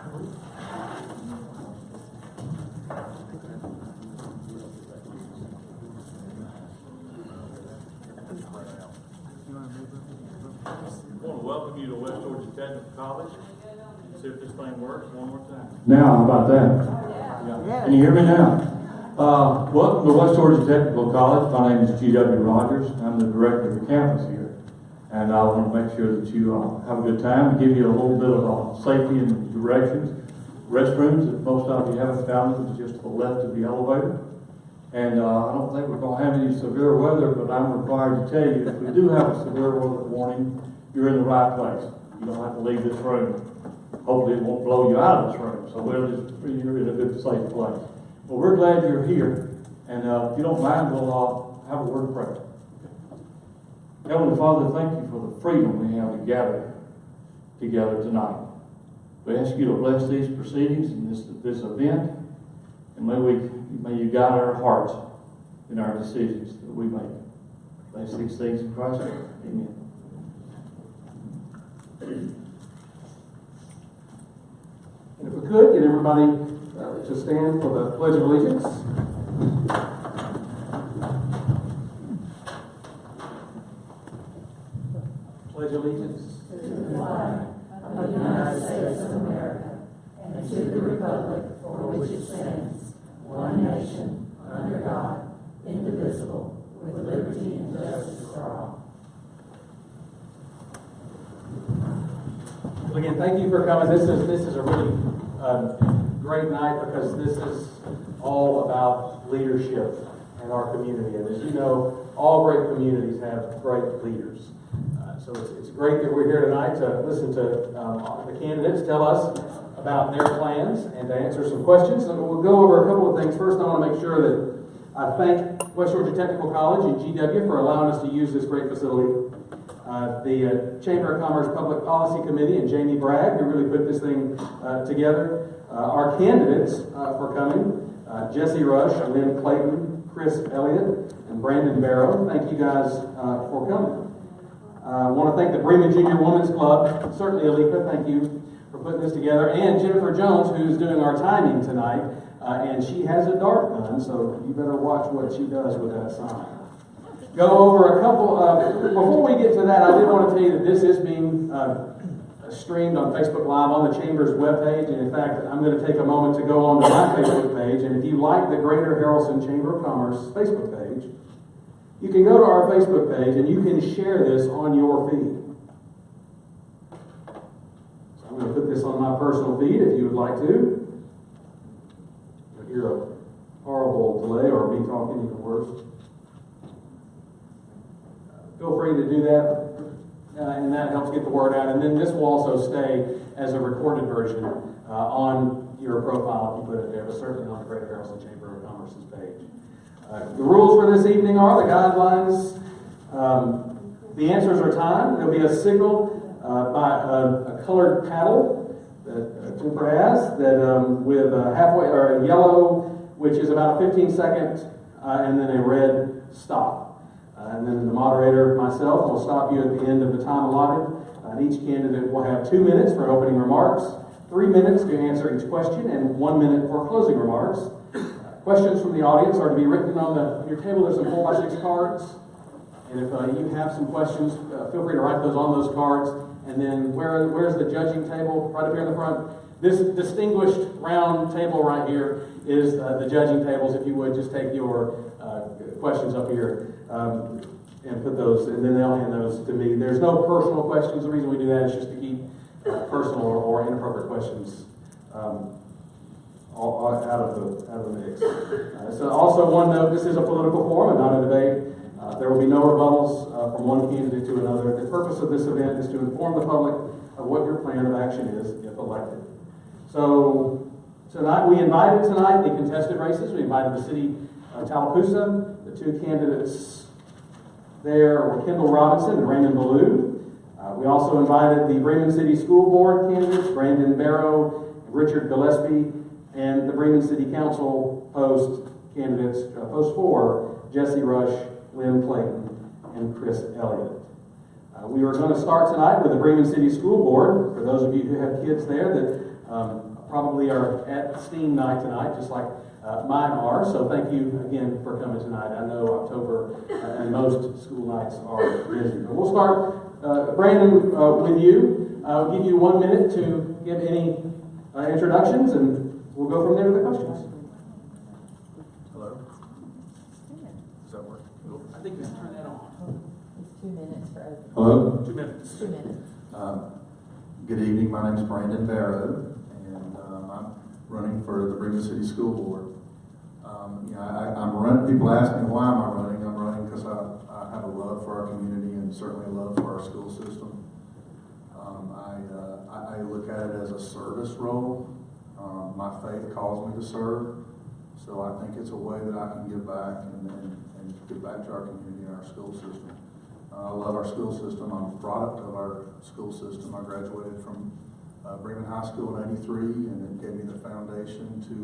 I want to welcome you to West Georgia Technical College. See if this thing works one more time. Now, how about that? Yeah. Can you hear me now? Welcome to West Georgia Technical College. My name is G.W. Rogers. I'm the director of the campus here. And I want to make sure that you have a good time, give you a little bit of safety and directions. Restrooms that most of you haven't found, is just to the left of the elevator. And I don't think we're going to have any severe weather, but I'm required to tell you, if we do have a severe weather warning, you're in the right place. You don't have to leave this room. Hopefully it won't blow you out of this room, so you're in a good, safe place. Well, we're glad you're here, and if you don't mind, we'll have a word of prayer. Heavenly Father, thank you for the freedom we have to gather together tonight. We ask you to bless these proceedings and this event, and may you guide our hearts in our decisions that we make. Bless these things in Christ's name. Amen. And if we could, get everybody to stand for the Pledge of Allegiance. Pledge allegiance to the flag of the United States of America and to the republic for which it stands, one nation, under God, indivisible, with liberty and justice for all. Again, thank you for coming. This is a really great night because this is all about leadership in our community. And as you know, all great communities have great leaders. So it's great that we're here tonight to listen to the candidates tell us about their plans and to answer some questions. So we'll go over a couple of things. First, I want to make sure that I thank West Georgia Technical College and GW for allowing us to use this great facility. The Chamber of Commerce Public Policy Committee and Jamie Bragg, who really put this thing together. Our candidates for coming, Jesse Rush, Lynn Clayton, Chris Elliott, and Brandon Barrow. Thank you guys for coming. I want to thank the Bremen Junior Women's Club, certainly Alika, thank you for putting this together, and Jennifer Jones, who's doing our timing tonight, and she has a dart gun, so you better watch what she does with that sign. Go over a couple of, before we get to that, I did want to tell you that this is being streamed on Facebook Live on the Chamber's webpage, and in fact, I'm going to take a moment to go on to my Facebook page, and if you like the Greater Haralson Chamber of Commerce Facebook page, you can go to our Facebook page and you can share this on your feed. So I'm going to put this on my personal feed if you would like to. You'll hear a horrible delay or me talking even worse. Feel free to do that, and that helps get the word out. And then this will also stay as a recorded version on your profile if you put it there, but certainly on the Greater Haralson Chamber of Commerce's page. The rules for this evening are the guidelines. The answers are timed. There'll be a signal by a colored paddle that Cooper has that with a halfway or a yellow, which is about a 15-second, and then a red stop. And then the moderator, myself, will stop you at the end of the time allotted. Each candidate will have 2 minutes for opening remarks, 3 minutes to answer each question, and 1 minute for closing remarks. Questions from the audience are to be written on your table. There's some 4x6 cards. And if you have some questions, feel free to write those on those cards. And then where's the judging table? Right up here in the front. This distinguished round table right here is the judging tables. If you would, just take your questions up here and put those, and then they'll hand those to me. There's no personal questions. The reason we do that is just to keep personal or inappropriate questions out of the mix. So also one note, this is a political forum and not a debate. There will be no rebuttals from one candidate to another. The purpose of this event is to inform the public of what your plan of action is if elected. So we invited tonight the contested races. We invited the city of Tallapoosa. The two candidates there were Kendall Robinson and Raymond Ballou. We also invited the Bremen City School Board candidates, Brandon Barrow, Richard Gillespie, and the Bremen City Council post candidates, post 4, Jesse Rush, Lynn Clayton, and Chris Elliott. We are going to start tonight with the Bremen City School Board. For those of you who have kids there that probably are at steam night tonight, just like mine are. So thank you again for coming tonight. I know October and most school nights are busy. But we'll start, Brandon, with you. I'll give you 1 minute to give any introductions, and we'll go from there to the questions. Hello? Does that work? I think we can turn that on. It's 2 minutes for open. Hello? 2 minutes. 2 minutes. Good evening, my name is Brandon Barrow, and I'm running for the Bremen City School Board. I'm running, people ask me why am I running? I'm running because I have a love for our community and certainly a love for our school system. I look at it as a service role. My faith calls me to serve, so I think it's a way that I can give back and give back to our community and our school system. I love our school system. I'm a product of our school system. I graduated from Bremen High School in '83, and it gave me the foundation to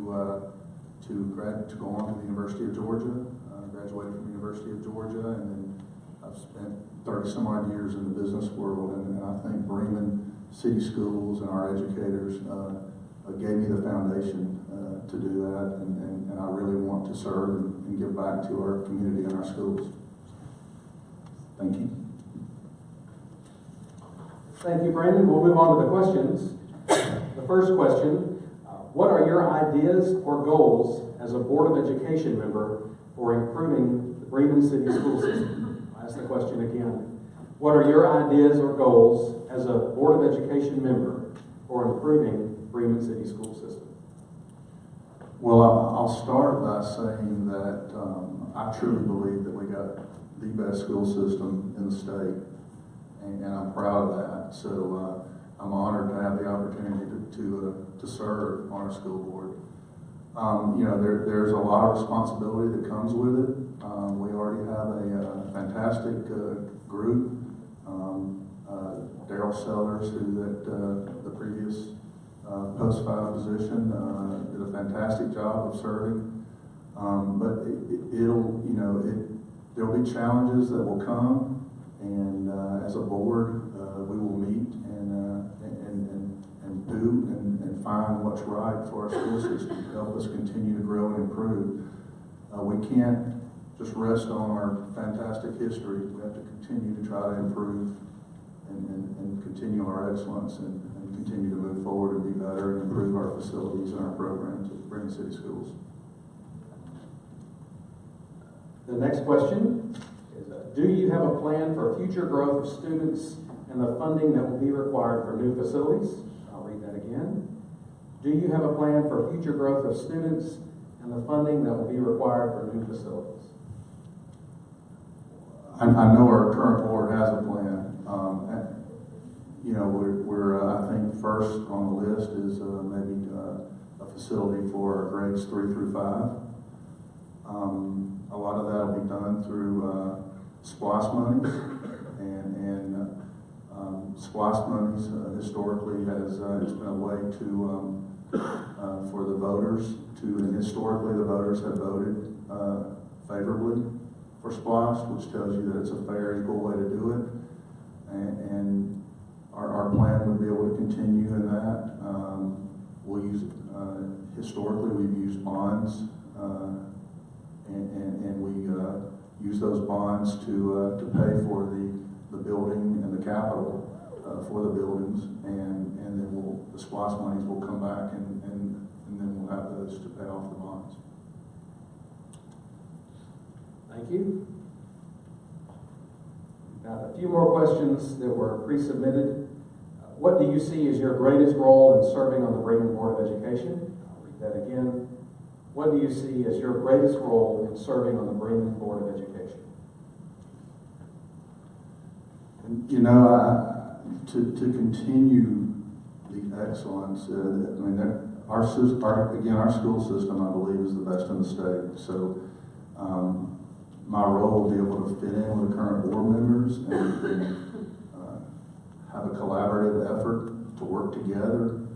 go on to the University of Georgia. Graduated from the University of Georgia, and then I've spent 30 some odd years in the business world, and I think Bremen City Schools and our educators gave me the foundation to do that, and I really want to serve and give back to our community and our schools. Thank you. Thank you, Brandon. We'll move on to the questions. The first question, what are your ideas or goals as a Board of Education member for improving the Bremen City school system? I'll ask the question again. What are your ideas or goals as a Board of Education member for improving the Bremen City school system? Well, I'll start by saying that I truly believe that we got the best school system in the state, and I'm proud of that. So I'm honored to have the opportunity to serve on our school board. There's a lot of responsibility that comes with it. We already have a fantastic group. Daryl Sellers, the previous post-5 position, did a fantastic job of serving. But there'll be challenges that will come, and as a board, we will meet and do and find what's right for our school system to help us continue to grow and improve. We can't just rest on our fantastic history. We have to continue to try to improve and continue our excellence and continue to move forward and be better and improve our facilities and our programs at Bremen City Schools. The next question is, do you have a plan for future growth of students and the funding that will be required for new facilities? I'll read that again. Do you have a plan for future growth of students and the funding that will be required for new facilities? I know our current board has a plan. We're I think first on the list is maybe a facility for grades 3 through 5. A lot of that will be done through SPLOST monies, and SPLOST monies historically it's been a way to for the voters and historically the voters have voted favorably for SPLOST, which tells you that it's a fair, equal way to do it, and our plan would be able to continue in that. We'll use historically we've used bonds. And we use those bonds to pay for the building and the capital for the buildings, and then the SPLOST monies will come back, and then we'll have those to pay off the bonds. Thank you. Got a few more questions that were pre-submitted. What do you see as your greatest role in serving on the Bremen Board of Education? I'll read that again. What do you see as your greatest role in serving on the Bremen Board of Education? To continue the excellence, our school system, I believe, is the best in the state. So my role will be able to fit in with the current board members and have a collaborative effort to work together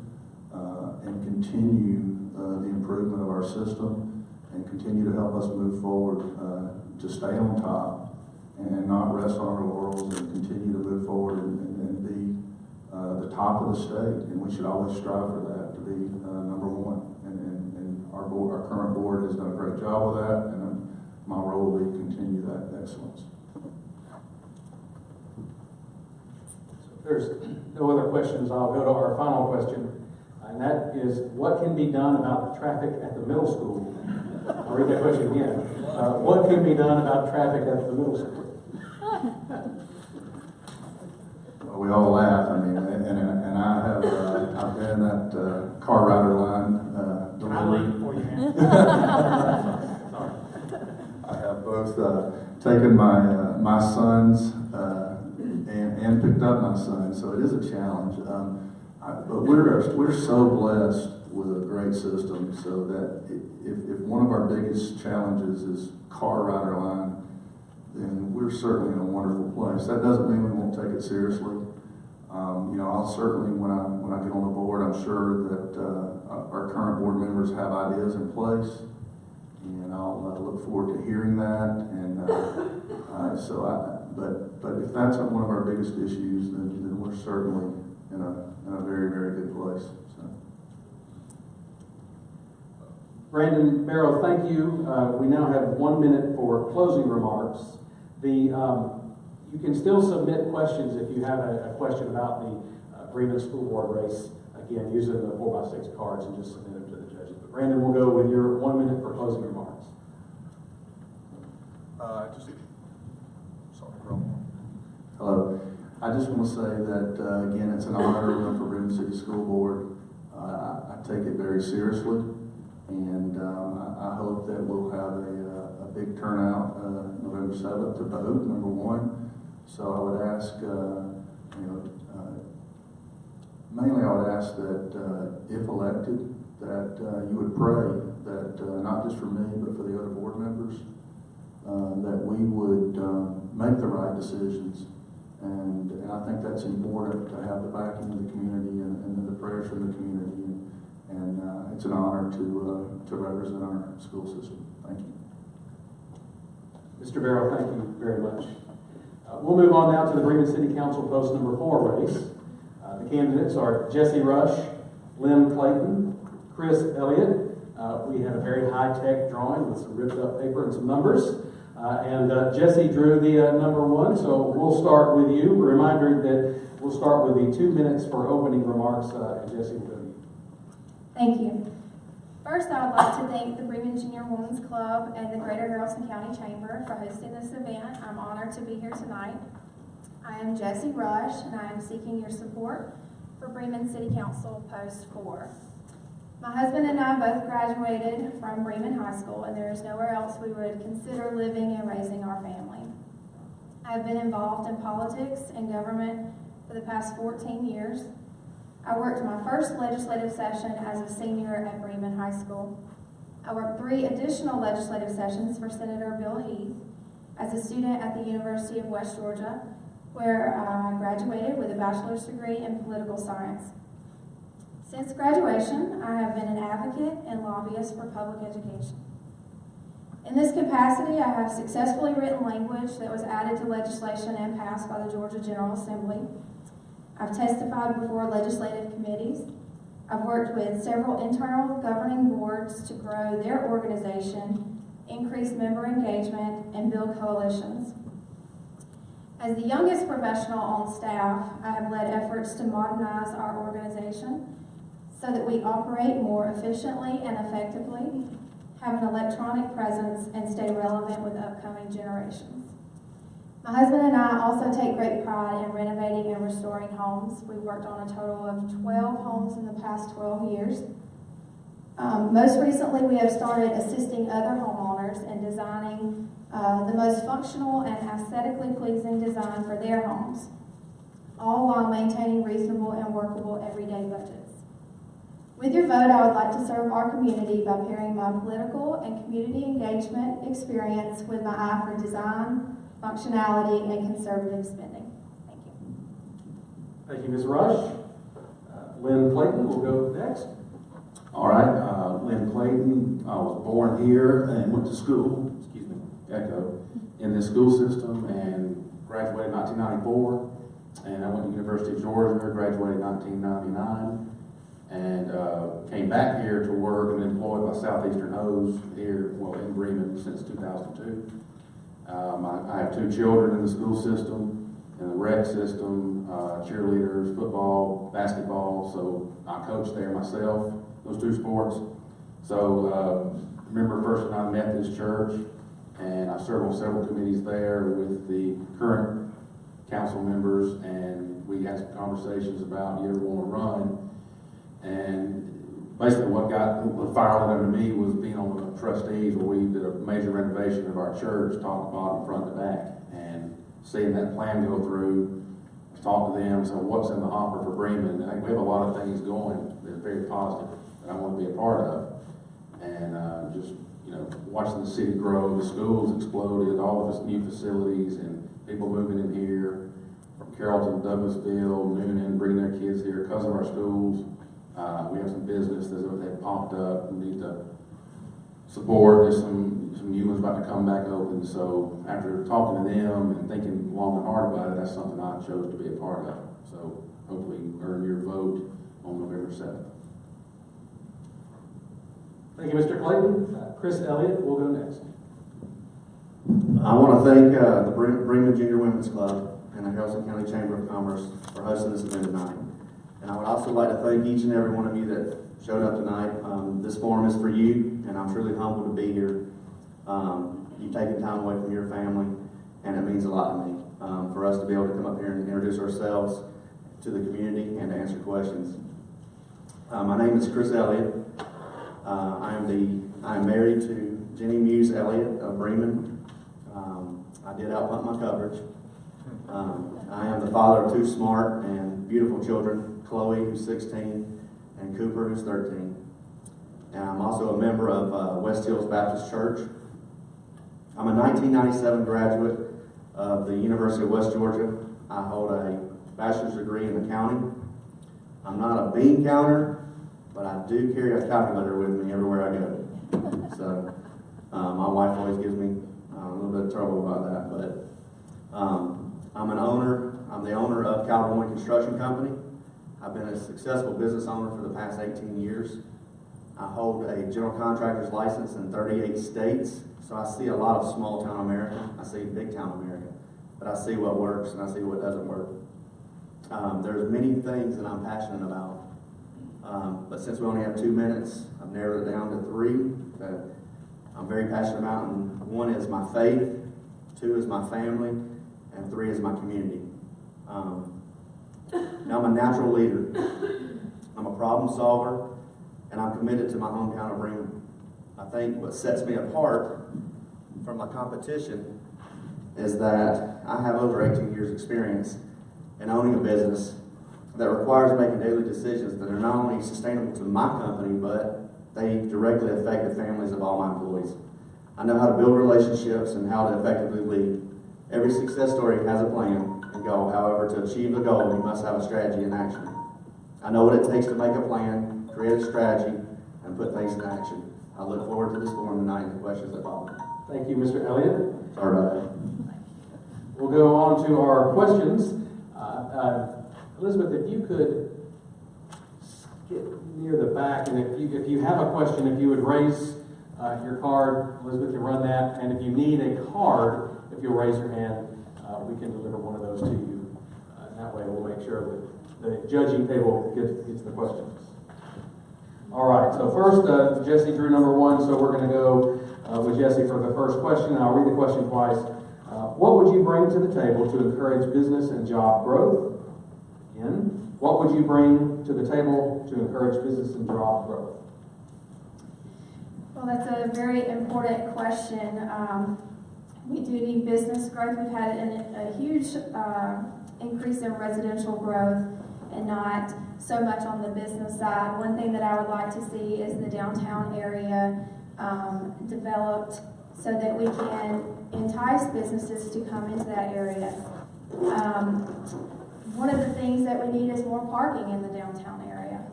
and continue the improvement of our system and continue to help us move forward to stay on top and not rest on our laurels and continue to move forward and be the top of the state. And we should always strive for that, to be number one. And our board, our current board has done a great job with that, and my role will be to continue that excellence. If there's no other questions, I'll go to our final question, and that is, what can be done about the traffic at the middle school? I'll read that question again. What can be done about traffic at the middle school? Well, we all laugh. I mean, and I have I've been in that car rider line Can I leave before you answer? Sorry. I have both taken my sons and picked up my son, so it is a challenge. But we're so blessed with a great system, so that if one of our biggest challenges is car rider line, then we're certainly in a wonderful place. That doesn't mean we won't take it seriously. I'll certainly, when I get on the board, I'm sure that our current board members have ideas in place, and I'll look forward to hearing that. And but if that's one of our biggest issues, then we're certainly in a very, very good place. So. Brandon Barrow, thank you. We now have 1 minute for closing remarks. You can still submit questions if you have a question about the Bremen School Board race. Again, using the 4x6 cards and just submit them to the judges. But Brandon, we'll go with your 1 minute for closing remarks. Hello. I just want to say that, again, it's an honor to run for Bremen City School Board. I take it very seriously, and I hope that we'll have a big turnout November 7th to vote, number one. So I would ask, mainly I would ask that if elected, that you would pray that not just for me, but for the other board members, that we would make the right decisions. And I think that's important to have the backing of the community and the prayers from the community. And it's an honor to represent our school system. Thank you. Mr. Barrow, thank you very much. We'll move on now to the Bremen City Council post number 4 race. The candidates are Jesse Rush, Lynn Clayton, Chris Elliott. We had a very high-tech drawing with some ripped up paper and some numbers. And Jesse drew the number 1, so we'll start with you. A reminder that we'll start with the 2 minutes for opening remarks, and Jesse will go to you. Thank you. First, I would like to thank the Bremen Junior Women's Club and the Greater Haralson County Chamber for hosting this event. I'm honored to be here tonight. I am Jesse Rush, and I am seeking your support for Bremen City Council Post 4. My husband and I both graduated from Bremen High School, and there is nowhere else we would consider living and raising our family. I have been involved in politics and government for the past 14 years. I worked my first legislative session as a senior at Bremen High School. I worked 3 additional legislative sessions for Senator Bill Heath as a student at the University of West Georgia, where I graduated with a bachelor's degree in political science. Since graduation, I have been an advocate and lobbyist for public education. In this capacity, I have successfully written language that was added to legislation and passed by the Georgia General Assembly. I've testified before legislative committees. I've worked with several internal governing boards to grow their organization, increase member engagement, and build coalitions. As the youngest professional on staff, I have led efforts to modernize our organization so that we operate more efficiently and effectively, have an electronic presence, and stay relevant with upcoming generations. My husband and I also take great pride in renovating and restoring homes. We've worked on a total of 12 homes in the past 12 years. Most recently, we have started assisting other homeowners in designing the most functional and aesthetically pleasing design for their homes, all while maintaining reasonable and workable everyday budgets. With your vote, I would like to serve our community by pairing my political and community engagement experience with my eye for design, functionality, and conservative spending. Thank you. Thank you, Ms. Rush. Lynn Clayton will go next. All right, Lynn Clayton. I was born here and went to school, in this school system, and graduated in 1994. And I went to University of Georgia, graduated in 1999. and came back here to work and employed by Southeastern Hose here, well, in Bremen since 2002. I have 2 children in the school system, in the rec system, cheerleaders, football, basketball, so I coach there myself, those 2 sports. So remember first when I met this church, and I served on several committees there with the current council members, and we had some conversations about, you ever want to run? And basically what got the fire lit under me was being on the trustees where we did a major renovation of our church, top to bottom, front to back, and seeing that plan go through, talk to them, so what's in the hopper for Bremen? I think we have a lot of things going that's very positive that I want to be a part of. And just, you know, watching the city grow, the schools exploded, all of its new facilities, and people moving in here from Carrollton, Douglasville, Noonan, bringing their kids here because of our schools. We have some business that have popped up we need to support. There's some new ones about to come back open. So after talking to them and thinking long and hard about it, that's something I chose to be a part of. So hopefully earn your vote on November 7th. Thank you, Mr. Clayton. Chris Elliott will go next. I want to thank the Bremen Junior Women's Club and the Haralson County Chamber of Commerce for hosting this event tonight. And I would also like to thank each and every one of you that showed up tonight. This forum is for you, and I'm truly humbled to be here. You've taken time away from your family, and it means a lot to me for us to be able to come up here and introduce ourselves to the community and to answer questions. My name is Chris Elliott. I am married to Jenny Muse Elliott of Bremen. I did outpunt my coverage. I am the father of 2 smart and beautiful children, Chloe, who's 16, and Cooper, who's 13. And I'm also a member of West Hills Baptist Church. I'm a 1997 graduate of the University of West Georgia. I hold a bachelor's degree in accounting. I'm not a bean counter, but I do carry a calculator with me everywhere I go. So my wife always gives me a little bit of trouble about that, but I'm the owner of California Construction Company. I've been a successful business owner for the past 18 years. I hold a general contractor's license in 38 states, so I see a lot of small town America. I see big town America, but I see what works and I see what doesn't work. There's many things that I'm passionate about, but since we only have 2 minutes, I've narrowed it down to 3 that I'm very passionate about, and 1 is my faith, 2 is my family, and 3 is my community. Now I'm a natural leader. I'm a problem solver, and I'm committed to my hometown of Bremen. I think what sets me apart from my competition is that I have over 18 years experience in owning a business that requires making daily decisions that are not only sustainable to my company, but they directly affect the families of all my employees. I know how to build relationships and how to effectively lead. Every success story has a plan and goal. However, to achieve the goal, you must have a strategy in action. I know what it takes to make a plan, create a strategy, and put things in action. I look forward to this forum tonight and the questions that follow. Thank you, Mr. Elliott. Sorry about that. We'll go on to our questions. Elizabeth, if you could get near the back, and if you have a question, if you would raise your card, Elizabeth can run that, and if you need a card, if you'll raise your hand, we can deliver one of those to you. That way we'll make sure that the judging table gets the questions. All right, so first, Jesse drew number 1, so we're going to go with Jesse for the first question, and I'll read the question twice. What would you bring to the table to encourage business and job growth? Again, what would you bring to the table to encourage business and job growth? Well, that's a very important question. We do need business growth. We've had a huge increase in residential growth and not so much on the business side. One thing that I would like to see is the downtown area developed so that we can entice businesses to come into that area. One of the things that we need is more parking in the downtown area.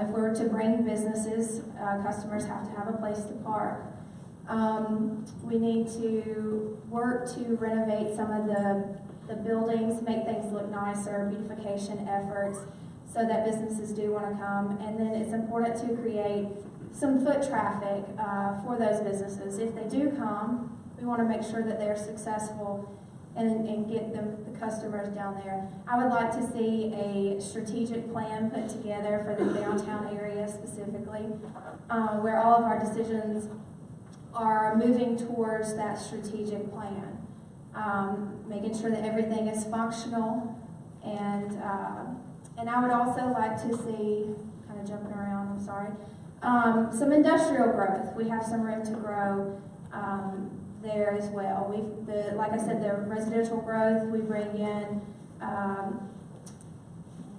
If we were to bring businesses, customers have to have a place to park. We need to work to renovate some of the buildings, make things look nicer, beautification efforts, so that businesses do want to come. And then it's important to create some foot traffic for those businesses. If they do come, we want to make sure that they're successful and get the customers down there. I would like to see a strategic plan put together for the downtown area specifically, where all of our decisions are moving towards that strategic plan, making sure that everything is functional, and I would also like to see, kind of jumping around, I'm sorry, some industrial growth. We have some room to grow there as well. Like I said, the residential growth, we bring in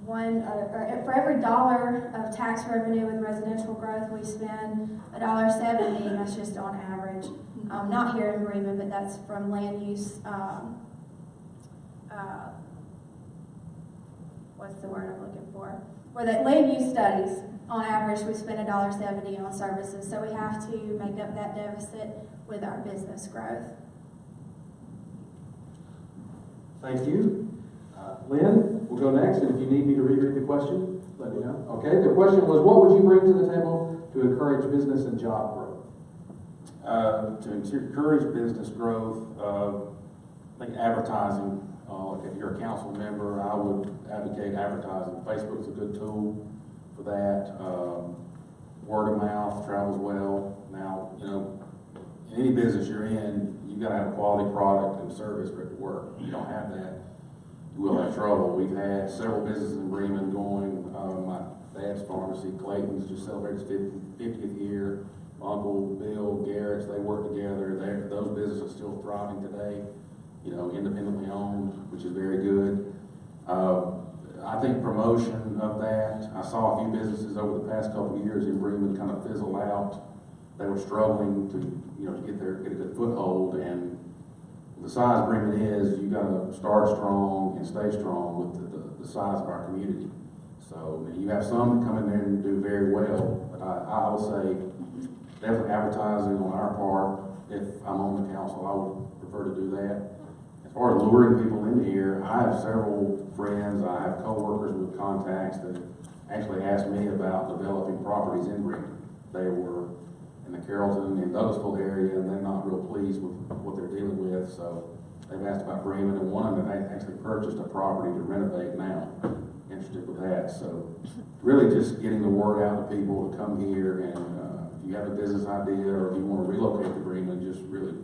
for every dollar of tax revenue with residential growth, we spend $1.70. That's just on average. Not here in Bremen, but that's from land use. What's the word I'm looking for? Where the land use studies, on average, we spend $1.70 on services. So we have to make up that deficit with our business growth. Thank you. Lynn, we'll go next, and if you need me to reread the question, let me know. Okay, the question was, what would you bring to the table to encourage business and job growth? To encourage business growth, I think advertising. If you're a council member, I would advocate advertising. Facebook's a good tool for that. Word of mouth travels well. Now, in any business you're in, you've got to have a quality product and service for it to work. If you don't have that, you will have trouble. We've had several businesses in Bremen going. My dad's pharmacy, Clayton's, just celebrated its 50th year. My Uncle Bill, Garrett's, they work together. Those businesses are still thriving today, independently owned, which is very good. I think promotion of that. I saw a few businesses over the past couple of years in Bremen kind of fizzle out. They were struggling to get a good foothold, and the size Bremen is, you got to start strong and stay strong with the size of our community. So you have some that come in there and do very well, but I would say definitely advertising on our part. If I'm on the council, I would prefer to do that. As far as luring people into here, I have several friends, I have co-workers with contacts that actually asked me about developing properties in Bremen. They were in the Carrollton and Douglasville area, and they're not real pleased with what they're dealing with, so they've asked about Bremen, and one of them actually purchased a property to renovate now. Interested with that, so really just getting the word out to people to come here, and if you have a business idea or if you want to relocate to Bremen, just really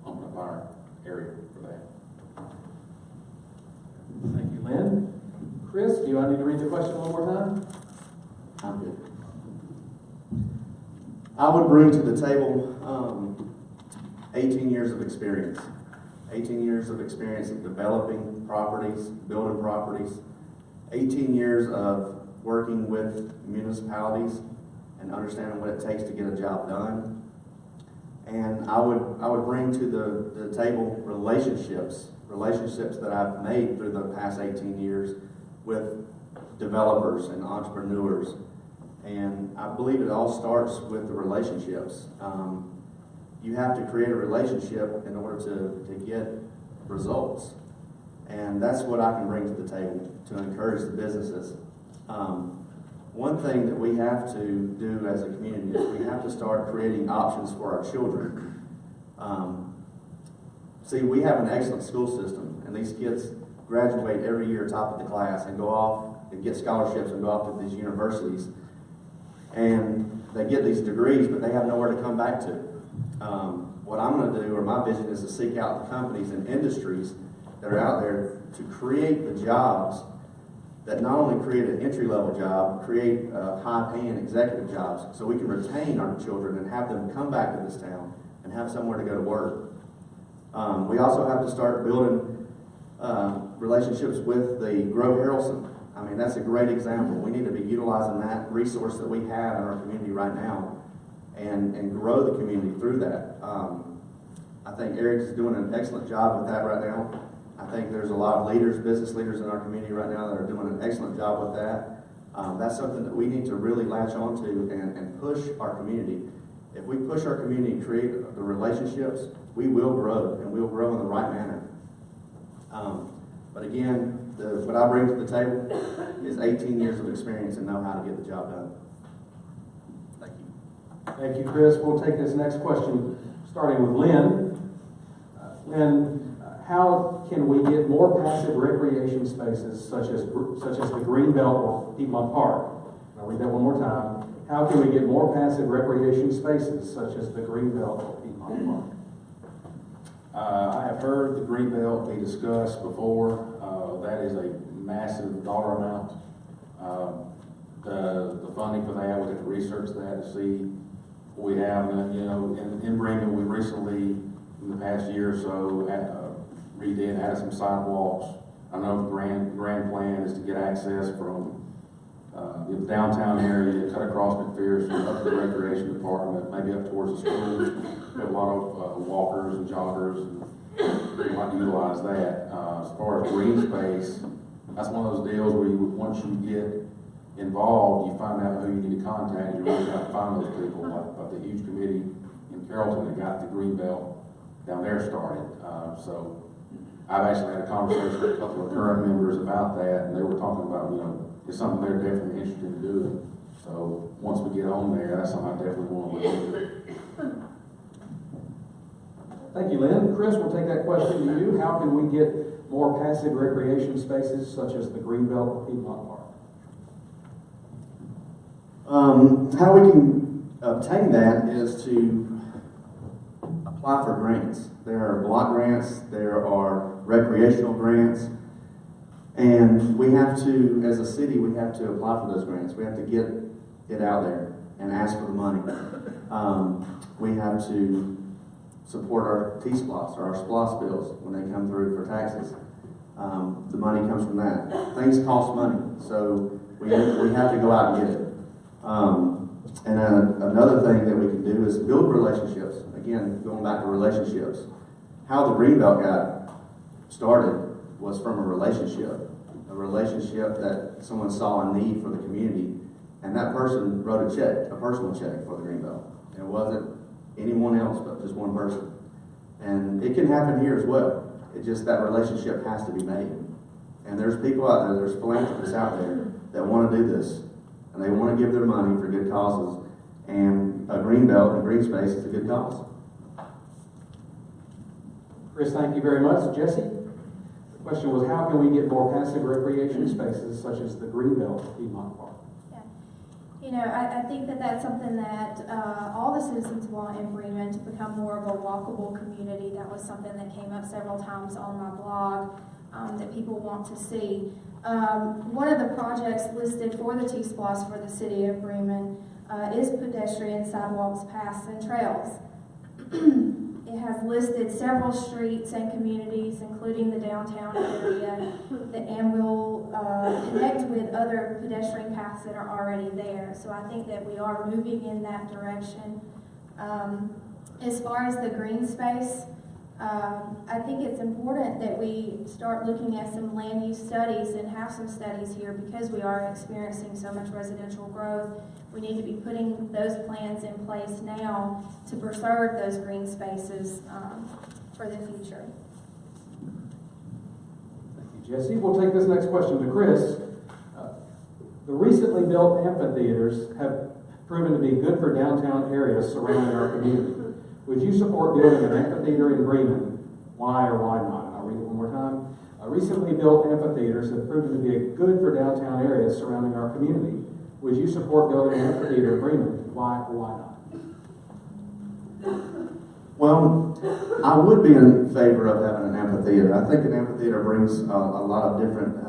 open up our area for that. Thank you, Lynn. Chris, do I need to read the question one more time? I'm good. I would bring to the table 18 years of experience. 18 years of experience in developing properties, building properties. 18 years of working with municipalities and understanding what it takes to get a job done. And I would bring to the table relationships that I've made through the past 18 years with developers and entrepreneurs. And I believe it all starts with the relationships. You have to create a relationship in order to get results. And that's what I can bring to the table to encourage the businesses. One thing that we have to do as a community is we have to start creating options for our children. See, we have an excellent school system, and these kids graduate every year top of the class and go off and get scholarships and go off to these universities. And they get these degrees, but they have nowhere to come back to. What I'm going to do, or my vision, is to seek out the companies and industries that are out there to create the jobs that not only create an entry-level job, create high-paying executive jobs, so we can retain our children and have them come back to this town and have somewhere to go to work. We also have to start building relationships with the Grow Haralson. I mean, that's a great example. We need to be utilizing that resource that we have in our community right now and grow the community through that. I think Eric is doing an excellent job with that right now. I think there's a lot of leaders, business leaders in our community right now that are doing an excellent job with that. That's something that we need to really latch onto and push our community. If we push our community and create the relationships, we will grow, and we'll grow in the right manner. But again, what I bring to the table is 18 years of experience and know how to get the job done. Thank you. Thank you, Chris. We'll take this next question, starting with Lynn. Lynn, how can we get more passive recreation spaces such as the Greenbelt or Piedmont Park? I'll read that one more time. How can we get more passive recreation spaces such as the Greenbelt or Piedmont Park? I have heard the Greenbelt be discussed before. That is a massive dollar amount. The funding for that, we have to research that to see what we have. In Bremen, we recently, in the past year or so, added some sidewalks. I know the grand plan is to get access from the downtown area, cut across McPherson, up to the recreation department, maybe up towards the school. We have a lot of walkers and joggers, and we might utilize that. As far as green space, that's one of those deals where once you get involved, you find out who you need to contact, and you reach out to find those people, like the huge committee in Carrollton that got the Greenbelt down there started. So I've actually had a conversation with a couple of current members about that, and they were talking about, it's something they're definitely interested in doing. So once we get on there, that's something I definitely want to look into. Thank you, Lynn. Chris, we'll take that question to you. How can we get more passive recreation spaces such as the Greenbelt or Piedmont Park? How we can obtain that is to apply for grants. There are block grants, there are recreational grants, and we have to, as a city, we have to apply for those grants. We have to get it out there and ask for the money. We have to support our T-SPLOS or our SPLOS bills when they come through for taxes. The money comes from that. Things cost money, so we have to go out and get it. And another thing that we can do is build relationships. Again, going back to relationships. How the Greenbelt got started was from a relationship that someone saw a need for the community, and that person wrote a check, a personal check for the Greenbelt. And it wasn't anyone else but just one person. And it can happen here as well. It's just that relationship has to be made. And there's people out there, there's philanthropists out there that want to do this. And they want to give their money for good causes. And a Greenbelt and green space is a good cause. Chris, thank you very much. Jesse, the question was, how can we get more passive recreation spaces such as the Greenbelt or Piedmont Park? I think that that's something that all the citizens want in Bremen, to become more of a walkable community. That was something that came up several times on my blog that people want to see. One of the projects listed for the T-SPLOS for the city of Bremen is pedestrian sidewalks, paths, and trails. It has listed several streets and communities, including the downtown area, and will connect with other pedestrian paths that are already there. So I think that we are moving in that direction. As far as the green space, I think it's important that we start looking at some land use studies and have some studies here, because we are experiencing so much residential growth. We need to be putting those plans in place now to preserve those green spaces for the future. Thank you, Jesse. We'll take this next question to Chris. The recently built amphitheaters have proven to be good for downtown areas surrounding our community. Would you support building an amphitheater in Bremen? Why or why not? I'll read it one more time. Recently built amphitheaters have proven to be good for downtown areas surrounding our community. Would you support building an amphitheater in Bremen? Why or why not? Well, I would be in favor of having an amphitheater. I think an amphitheater brings a lot of different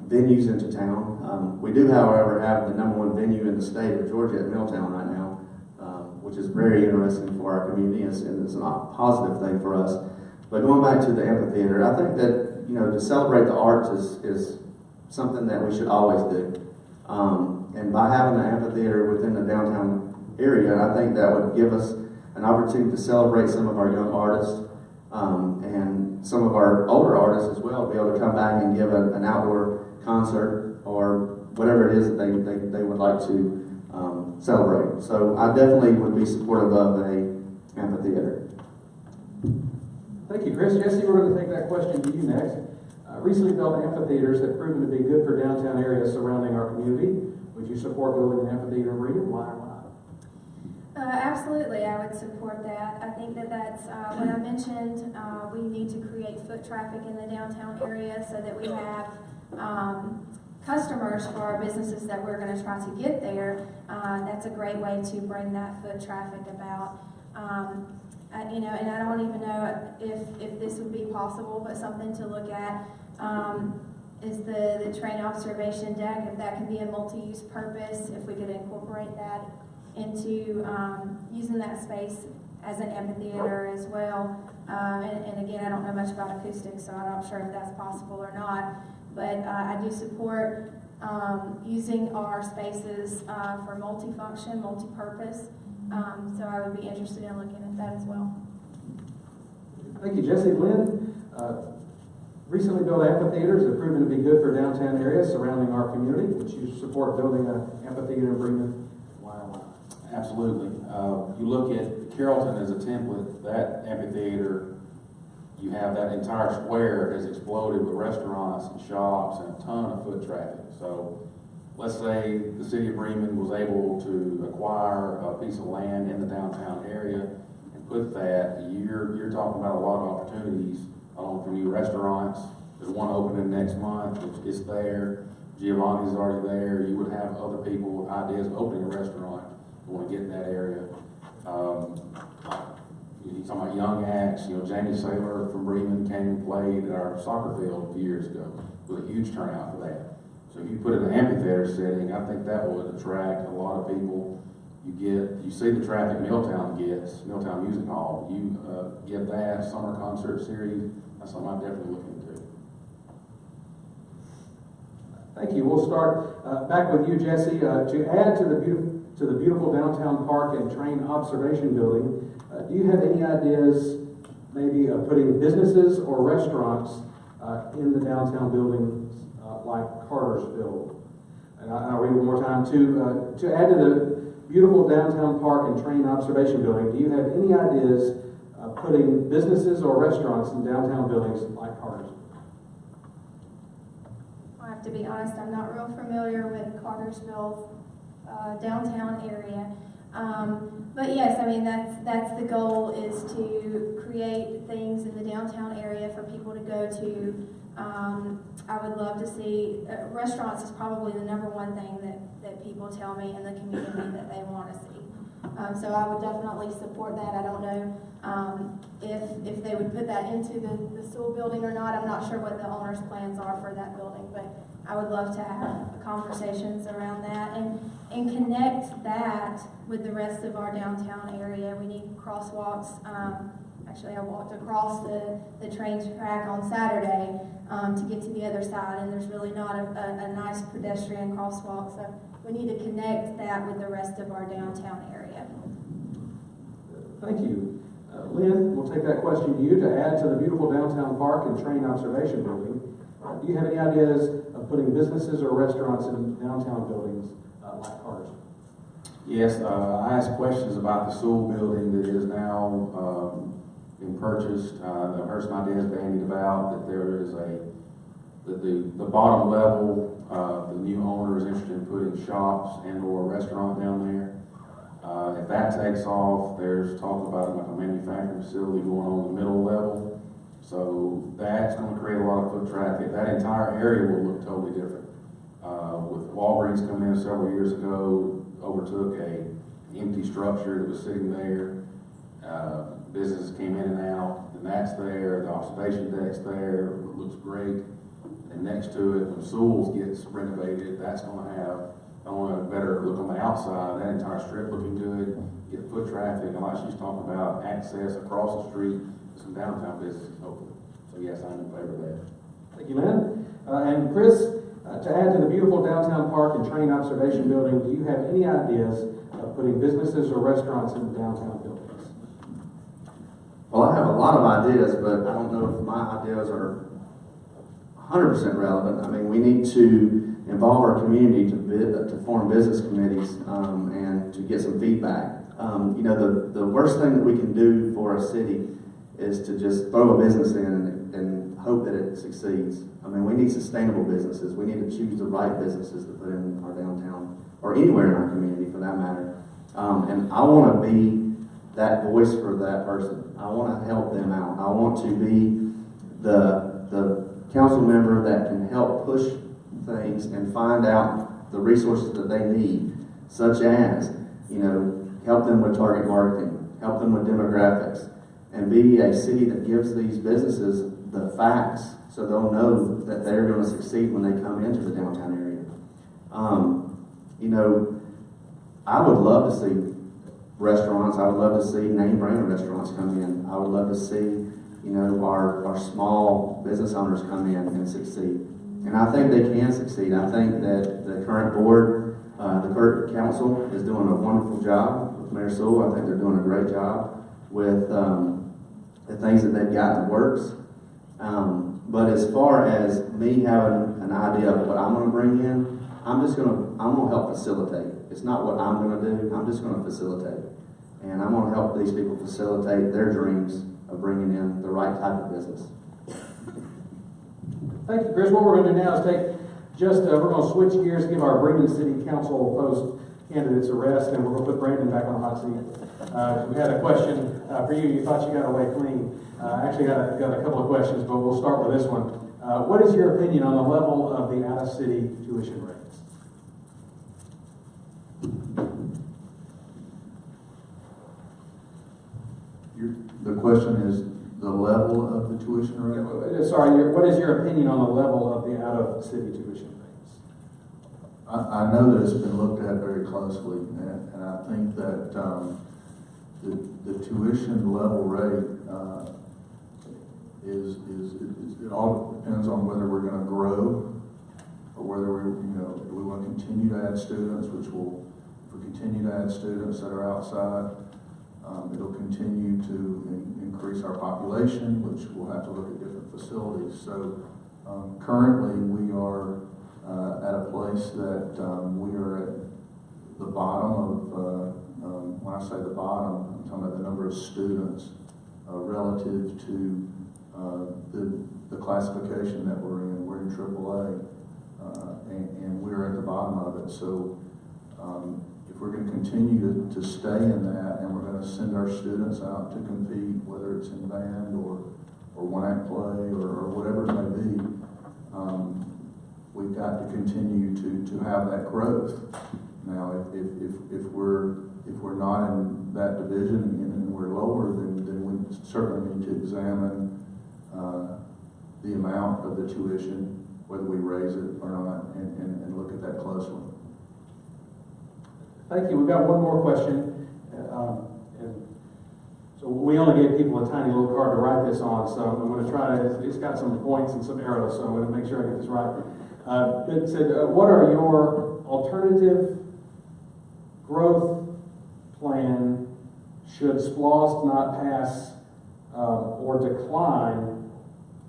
venues into town. We do, however, have the #1 venue in the state of Georgia at Milltown right now, which is very interesting for our community, and it's a positive thing for us. But going back to the amphitheater, I think that, to celebrate the arts is something that we should always do. And by having an amphitheater within the downtown area, I think that would give us an opportunity to celebrate some of our young artists and some of our older artists as well, be able to come back and give an outdoor concert or whatever it is that they would like to celebrate. So I definitely would be supportive of an amphitheater. Thank you, Chris. Jesse, we're going to take that question to you next. Recently built amphitheaters have proven to be good for downtown areas surrounding our community. Would you support building an amphitheater in Bremen? Why or why not? Absolutely, I would support that. I think that that's, when I mentioned, we need to create foot traffic in the downtown area so that we have, customers for our businesses that we're gonna try to get there. That's a great way to bring that foot traffic about. You know, and I don't even know if this would be possible, but something to look at, is the train observation deck, if that could be a multi-use purpose, if we could incorporate that into using that space as an amphitheater as well. And again, I don't know much about acoustics, so I'm not sure if that's possible or not. But I do support using our spaces for multifunction, multi-purpose. So I would be interested in looking at that as well. Thank you, Jesse. Lynn, recently built amphitheaters have proven to be good for downtown areas surrounding our community. Would you support building an amphitheater in Bremen? Why or why not? Absolutely. You look at Carrollton as a template, that amphitheater, you have that entire square has exploded with restaurants and shops and a ton of foot traffic. So let's say the city of Bremen was able to acquire a piece of land in the downtown area and put that, you're talking about a lot of opportunities for new restaurants. There's one opening next month, which is there. Giovanni's already there. You would have other people with ideas of opening a restaurant who want to get in that area. You're talking about young acts. You know, Jamie Saylor from Bremen came and played at our soccer field a few years ago with a huge turnout for that. So if you put it in an amphitheater setting, I think that would attract a lot of people. You see the traffic Milltown gets, Milltown Music Hall. You get that summer concert series. That's something I'm definitely looking into. Thank you. We'll start back with you, Jesse. To add to the beautiful downtown park and train observation building, do you have any ideas, maybe of putting businesses or restaurants in the downtown buildings like Cartersville? And I'll read it one more time. To add to the beautiful downtown park and train observation building, do you have any ideas of putting businesses or restaurants in downtown buildings like Cartersville? I have to be honest, I'm not real familiar with Cartersville's downtown area. But yes, I mean, that's the goal, is to create things in the downtown area for people to go to. I would love to see, restaurants is probably the number one thing that people tell me in the community that they want to see. So I would definitely support that. I don't know if they would put that into the school building or not. I'm not sure what the owner's plans are for that building, but I would love to have conversations around that and connect that with the rest of our downtown area. We need crosswalks. Actually, I walked across the train track on Saturday to get to the other side, and there's really not a nice pedestrian crosswalk. So we need to connect that with the rest of our downtown area. Thank you. Lynn, we'll take that question to you. To add to the beautiful downtown park and train observation building, do you have any ideas of putting businesses or restaurants in downtown buildings like Cartersville? Yes, I asked questions about the Sewell building that is now been purchased. I've heard some ideas bandied about that there is the bottom level, the new owner is interested in putting shops and or a restaurant down there. If that takes off, there's talk about like a manufacturing facility going on the middle level. So that's going to create a lot of foot traffic. That entire area will look totally different. With Walgreens coming in several years ago, overtook an empty structure that was sitting there. Businesses came in and out, and that's there. The observation deck's there. It looks great. And next to it, when Sewell's gets renovated, that's going to have not only a better look on the outside, that entire strip looking good, get foot traffic, and like she's talking about, access across the street to some downtown businesses, hopefully. So yes, I'm in favor of that. Thank you, Lynn. And Chris, to add to the beautiful downtown park and train observation building, do you have any ideas of putting businesses or restaurants in the downtown buildings? Well, I have a lot of ideas, but I don't know if my ideas are 100% relevant. I mean, we need to involve our community to form business committees and to get some feedback. You know, the worst thing that we can do for a city is to just throw a business in and hope that it succeeds. I mean, we need sustainable businesses. We need to choose the right businesses to put in our downtown, or anywhere in our community for that matter. And I want to be that voice for that person. I want to help them out. I want to be the council member that can help push things and find out the resources that they need, such as, help them with target marketing, help them with demographics, and be a city that gives these businesses the facts so they'll know that they're going to succeed when they come into the downtown area. I would love to see restaurants. I would love to see name brand restaurants come in. I would love to see, our small business owners come in and succeed. And I think they can succeed. I think that the current board, the current council is doing a wonderful job with Mayor Sewell. I think they're doing a great job with the things that they've got in the works. But as far as me having an idea of what I'm going to bring in, I'm going to help facilitate. It's not what I'm going to do. I'm just going to facilitate. And I'm going to help these people facilitate their dreams of bringing in the right type of business. Thank you, Chris. What we're going to do now is we're going to switch gears, give our Bremen City Council opposed candidates a rest, and we're going to put Brandon back on the hot seat. We had a question for you. You thought you got away clean. Actually got a couple of questions, but we'll start with this one. What is your opinion on the level of the out-of-city tuition rates? The question is the level of the tuition rate? What is your opinion on the level of the out-of-city tuition rates? I know that it's been looked at very closely, and I think that the tuition level rate it all depends on whether we're going to grow or whether we want to continue to add students, if we continue to add students that are outside, it'll continue to increase our population, which we'll have to look at different facilities. So currently we are at a place that we are at the bottom of, when I say the bottom, I'm talking about the number of students relative to the classification that we're in. We're in AAA, and we're at the bottom of it. So if we're going to continue to stay in that, and we're going to send our students out to compete, whether it's in band or one-act play or whatever it may be, we've got to continue to have that growth. Now, if we're not in that division and we're lower, then we certainly need to examine the amount of the tuition, whether we raise it or not, and look at that closely. Thank you. We've got one more question. And so we only gave people a tiny little card to write this on, so I'm going to try to, it's got some points and some arrows, so I'm going to make sure I get this right. It said, what are your alternative growth plan should SPLOST not pass or decline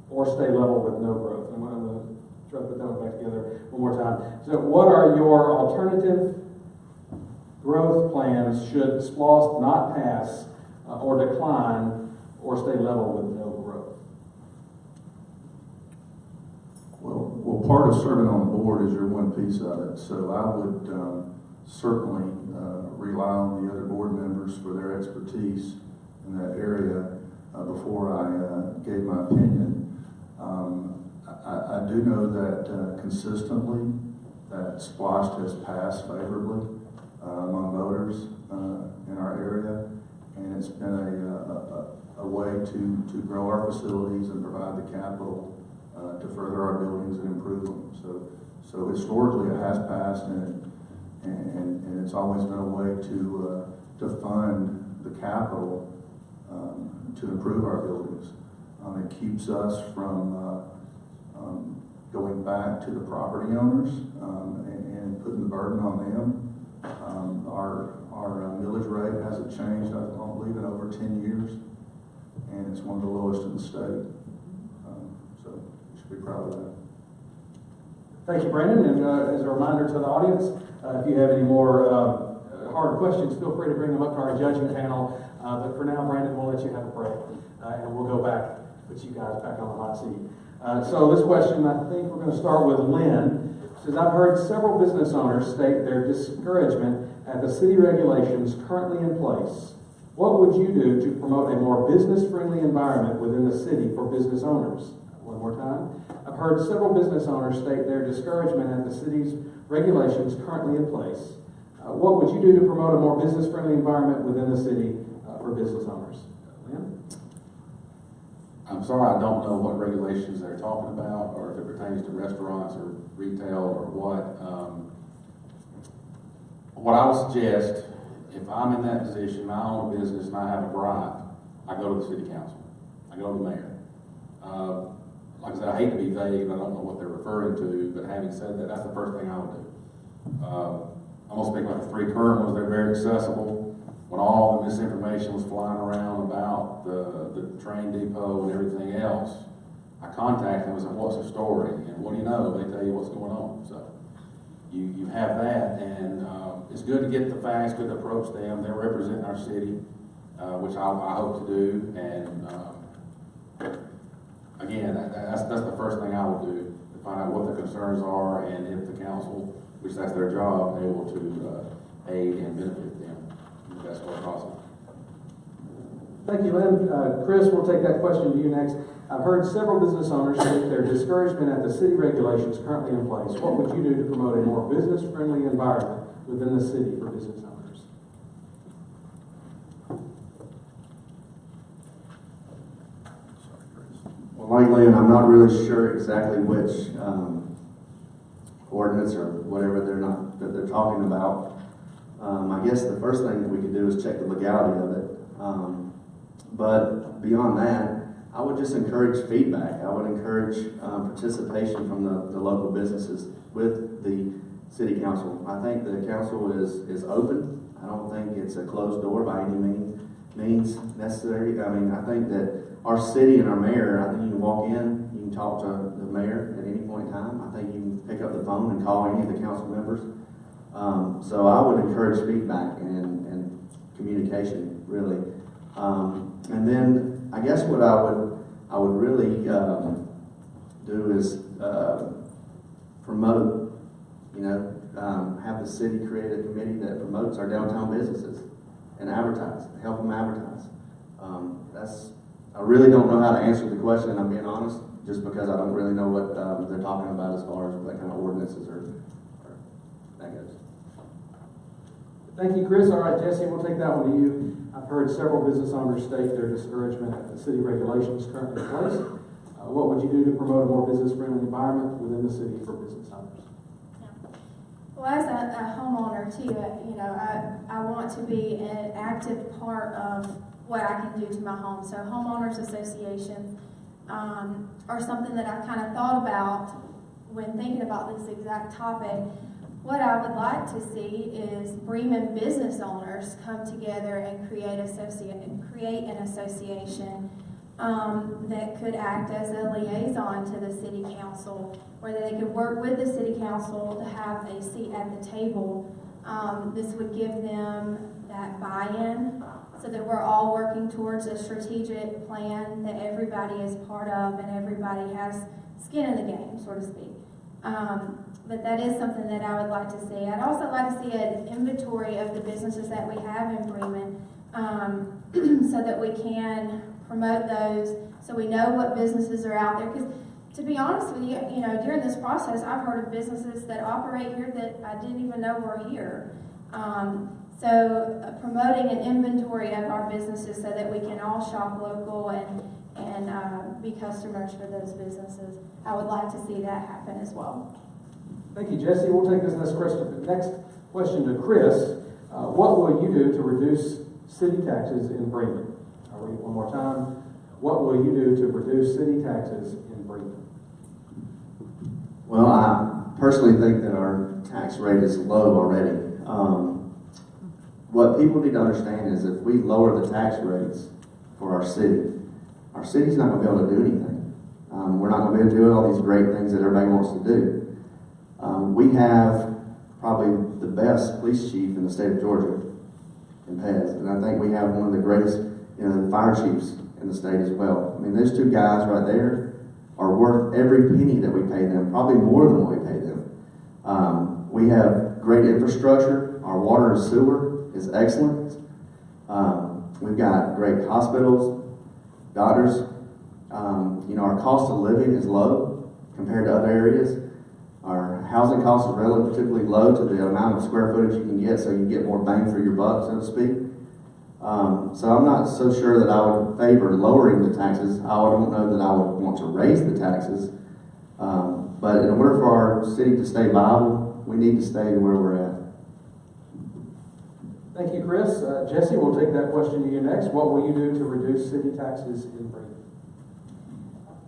or stay level with no growth? I'm going to try to put that one back together one more time. So what are your alternative growth plans should SPLOST not pass or decline or stay level with no growth? Well, part of serving on the board is your one piece of it. So I would certainly rely on the other board members for their expertise in that area before I gave my opinion. I do know that consistently that SPLOST has passed favorably among voters in our area, and it's been a way to grow our facilities and provide the capital to further our buildings and improve them. So historically it has passed, and it's always been a way to fund the capital to improve our buildings. It keeps us from going back to the property owners and putting the burden on them. Our millage rate hasn't changed, I don't believe, in over 10 years, and it's one of the lowest in the state. So you should be proud of that. Thank you, Brandon. And as a reminder to the audience, if you have any more hard questions, feel free to bring them up to our judging panel. But for now, Brandon, we'll let you have a break, and we'll go back, put you guys back on the hot seat. So this question, I think we're going to start with Lynn. It says, I've heard several business owners state their discouragement at the city regulations currently in place. What would you do to promote a more business-friendly environment within the city for business owners? One more time. I've heard several business owners state their discouragement at the city's regulations currently in place. What would you do to promote a more business-friendly environment within the city for business owners? Lynn? I'm sorry, I don't know what regulations they're talking about, or if it pertains to restaurants or retail or what. What I would suggest, if I'm in that position, I own a business and I have a gripe, I go to the city council. I go to the mayor. Like I said, I hate to be vague, and I don't know what they're referring to, but having said that, that's the first thing I would do. I'm gonna speak about the 3 current ones. They're very accessible. When all the misinformation was flying around about the train depot and everything else, I contacted them and said, what's the story? And what do you know? They tell you what's going on. So you have that, and it's good to get the facts, good to approach them. They're representing our city, which I hope to do. And again, that's the first thing I would do, to find out what the concerns are, and if the council, which that's their job, able to aid and benefit them in the best way possible. Thank you, Lynn. Chris, we'll take that question to you next. I've heard several business owners state their discouragement at the city regulations currently in place. What would you do to promote a more business-friendly environment within the city for business owners? Well, like Lynn, I'm not really sure exactly which ordinance or whatever that they're talking about. I guess the first thing that we could do is check the legality of it. But beyond that, I would just encourage feedback. I would encourage participation from the local businesses with the city council. I think the council is open. I don't think it's a closed door by any means necessary. I mean, I think that our city and our mayor, I think you can walk in, you can talk to the mayor at any point in time. I think you can pick up the phone and call any of the council members. So I would encourage feedback and communication, really. And then I guess what I would really do is promote, have the city create a committee that promotes our downtown businesses and advertise, help them advertise. I really don't know how to answer the question, and I'm being honest, just because I don't really know what they're talking about as far as what kind of ordinances or that goes. Thank you, Chris. All right, Jesse, we'll take that one to you. I've heard several business owners state their discouragement at the city regulations currently in place. What would you do to promote a more business-friendly environment within the city for business owners? Well, as a homeowner too, I want to be an active part of what I can do to my home. So homeowners associations are something that I kind of thought about when thinking about this exact topic. What I would like to see is Bremen business owners come together and create an association that could act as a liaison to the city council, where they could work with the city council to have a seat at the table. This would give them that buy-in, so that we're all working towards a strategic plan that everybody is part of and everybody has skin in the game, so to speak. But that is something that I would like to see. I'd also like to see an inventory of the businesses that we have in Bremen, so that we can promote those, so we know what businesses are out there. Because to be honest with you, during this process, I've heard of businesses that operate here that I didn't even know were here. So promoting an inventory of our businesses so that we can all shop local and be customers for those businesses. I would like to see that happen as well. Thank you, Jesse. We'll take this next question to Chris. What will you do to reduce city taxes in Bremen? I'll read it one more time. What will you do to reduce city taxes in Bremen? Well, I personally think that our tax rate is low already. What people need to understand is if we lower the tax rates for our city's not going to be able to do anything. We're not going to be able to do all these great things that everybody wants to do. We have probably the best police chief in the state of Georgia, in Pez, and I think we have one of the greatest fire chiefs in the state as well. I mean, those two guys right there, are worth every penny that we pay them, probably more than what we pay them. We have great infrastructure. Our water and sewer is excellent. We've got great hospitals, doctors. Our cost of living is low compared to other areas. Our housing cost is relatively low to the amount of square footage you can get, so you get more bang for your buck, so to speak. So I'm not so sure that I would favor lowering the taxes. I don't know that I would want to raise the taxes. But in order for our city to stay viable, we need to stay where we're at. Thank you, Chris. Jesse, we'll take that question to you next. What will you do to reduce city taxes in Bremen?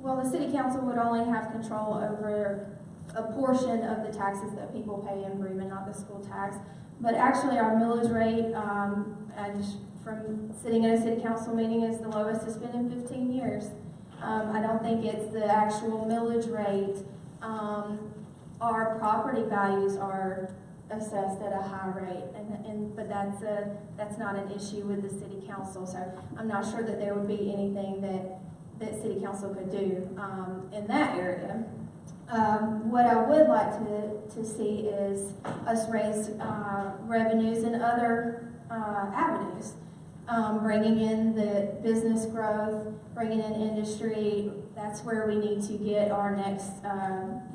Well, the city council would only have control over a portion of the taxes that people pay in Bremen, not the school tax. But actually, our millage rate, and from sitting in a city council meeting, is the lowest it's been in 15 years. I don't think it's the actual millage rate. Our property values are assessed at a high rate, but that's not an issue with the city council. So I'm not sure that there would be anything that city council could do in that area. What I would like to see is us raise revenues in other avenues, bringing in the business growth, bringing in industry. That's where we need to get our next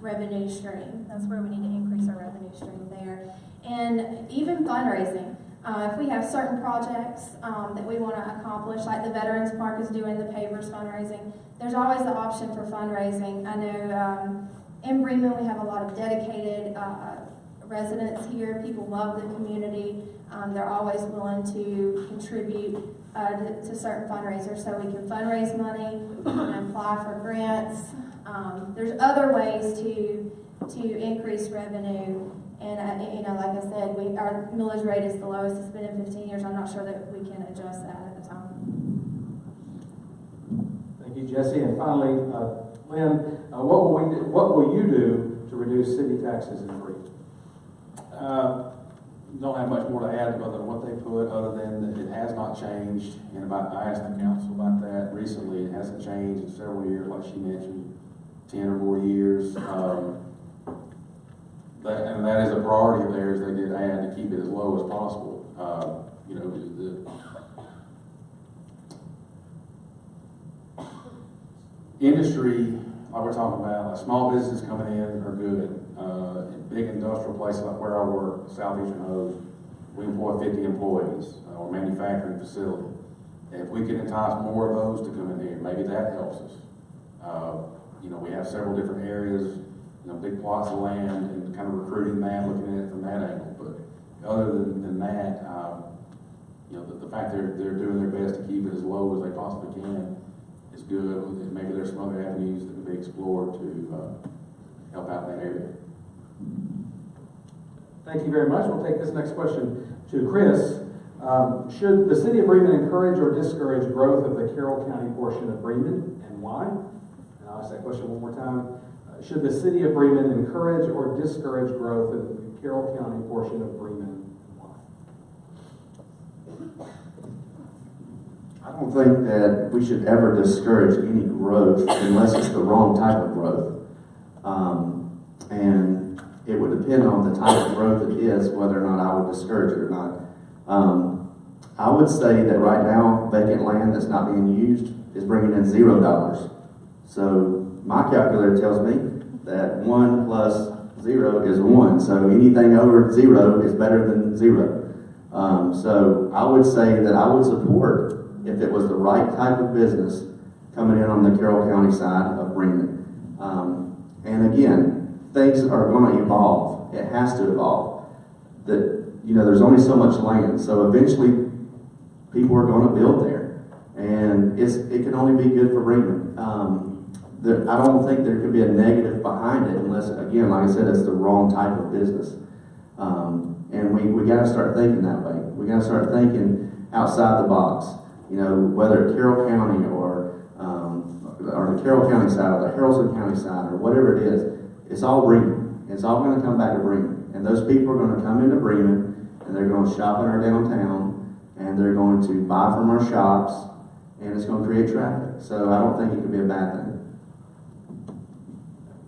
revenue stream. That's where we need to increase our revenue stream there. And even fundraising. If we have certain projects that we want to accomplish, like the Veterans Park is doing the pavers fundraising, there's always the option for fundraising. I know in Bremen we have a lot of dedicated residents here. People love the community. They're always willing to contribute to certain fundraisers, so we can fundraise money, we can apply for grants. There's other ways to increase revenue. And like I said, our millage rate is the lowest it's been in 15 years. I'm not sure that we can adjust that at the time. Thank you, Jesse. And finally, Lynn, what will you do to reduce city taxes in Bremen? Don't have much more to add other than what they put, other than that it has not changed. And I asked the council about that recently. It hasn't changed in several years, like she mentioned, 10 or more years. And that is a priority of theirs. They did add to keep it as low as possible. The industry, like we're talking about, like small businesses coming in are good. In big industrial places like where I work, Southeastern Hose, we employ 50 employees, or manufacturing facility. And if we can entice more of those to come in here, maybe that helps us. We have several different areas, big plots of land, and kind of recruiting that, looking at it from that angle. But other than that, the fact they're doing their best to keep it as low as they possibly can is good. Maybe there's some other avenues that could be explored to help out in that area. Thank you very much. We'll take this next question to Chris. Should the city of Bremen encourage or discourage growth of the Carroll County portion of Bremen, and why? And I'll ask that question one more time. Should the city of Bremen encourage or discourage growth of the Carroll County portion of Bremen, and why? I don't think that we should ever discourage any growth unless it's the wrong type of growth. And it would depend on the type of growth it is, whether or not I would discourage it or not. I would say that right now, vacant land that's not being used is bringing in $0. So my calculator tells me that 1 plus 0 is 1. So anything over 0 is better than 0. So I would say that I would support, if it was the right type of business, coming in on the Carroll County side of Bremen. And again, things are going to evolve. It has to evolve. There's only so much land, so eventually people are going to build there, and it can only be good for Bremen. I don't think there could be a negative behind it unless, again, like I said, it's the wrong type of business. And we got to start thinking that way. We got to start thinking outside the box. Whether it's Carroll County or the Carroll County side or the Haralson County side or whatever it is, it's all Bremen. It's all going to come back to Bremen. And those people are going to come into Bremen, and they're going to shop in our downtown, and they're going to buy from our shops, and it's going to create traffic. So I don't think it could be a bad thing.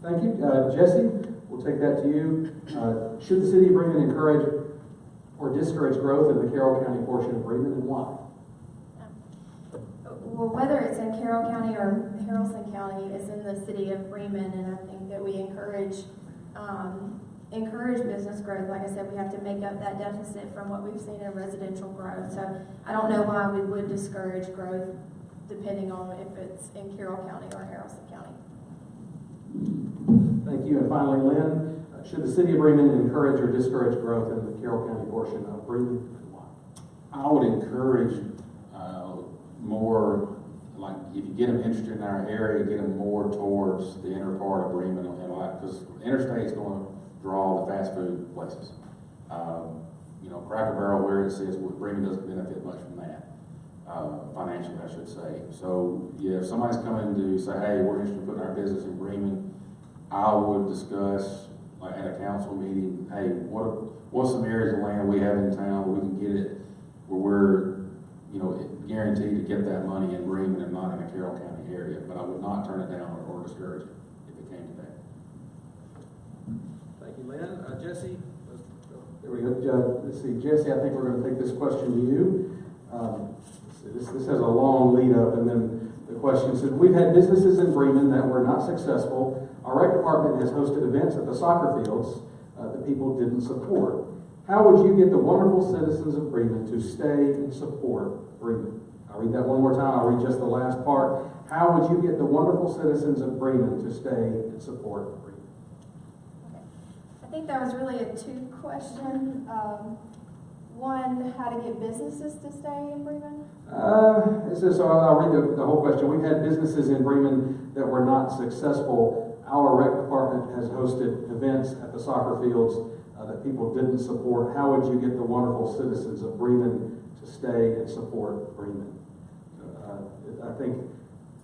Thank you. Jesse, we'll take that to you. Should the city of Bremen encourage or discourage growth in the Carroll County portion of Bremen, and why? Well, whether it's in Carroll County or Haralson County, it's in the city of Bremen, and I think that we encourage business growth. Like I said, we have to make up that deficit from what we've seen in residential growth. So I don't know why we would discourage growth depending on if it's in Carroll County or Haralson County. Thank you. And finally, Lynn, should the city of Bremen encourage or discourage growth in the Carroll County portion of Bremen, and why? I would encourage more, like, if you get them interested in our area, get them more towards the inner part of Bremen, and like, because the interstate is going to draw the fast food places. You know, Cracker Barrel, where it sits, Bremen doesn't benefit much from that, financially, I should say. So, yeah, if somebody's coming to say, hey, we're interested in putting our business in Bremen, I would discuss, like, at a council meeting, hey, what's some areas of land we have in town where we can get it, where we're, you know, guaranteed to get that money in Bremen and not in the Carroll County area. But I would not turn it down or discourage it if it came to that. Thank you, Lynn. Jesse, there we go. Let's see, Jesse, I think we're going to take this question to you. This has a long lead up, and then the question said, we've had businesses in Bremen that were not successful. Our rec department has hosted events at the soccer fields that people didn't support. How would you get the wonderful citizens of Bremen to stay and support Bremen? I'll read that one more time. I'll read just the last part. How would you get the wonderful citizens of Bremen to stay and support Bremen? Okay. I think that was really a two question. One, how to get businesses to stay in Bremen? It says, so I'll read the whole question. We've had businesses in Bremen that were not successful. Our rec department has hosted events at the soccer fields that people didn't support. How would you get the wonderful citizens of Bremen to stay and support Bremen? I think,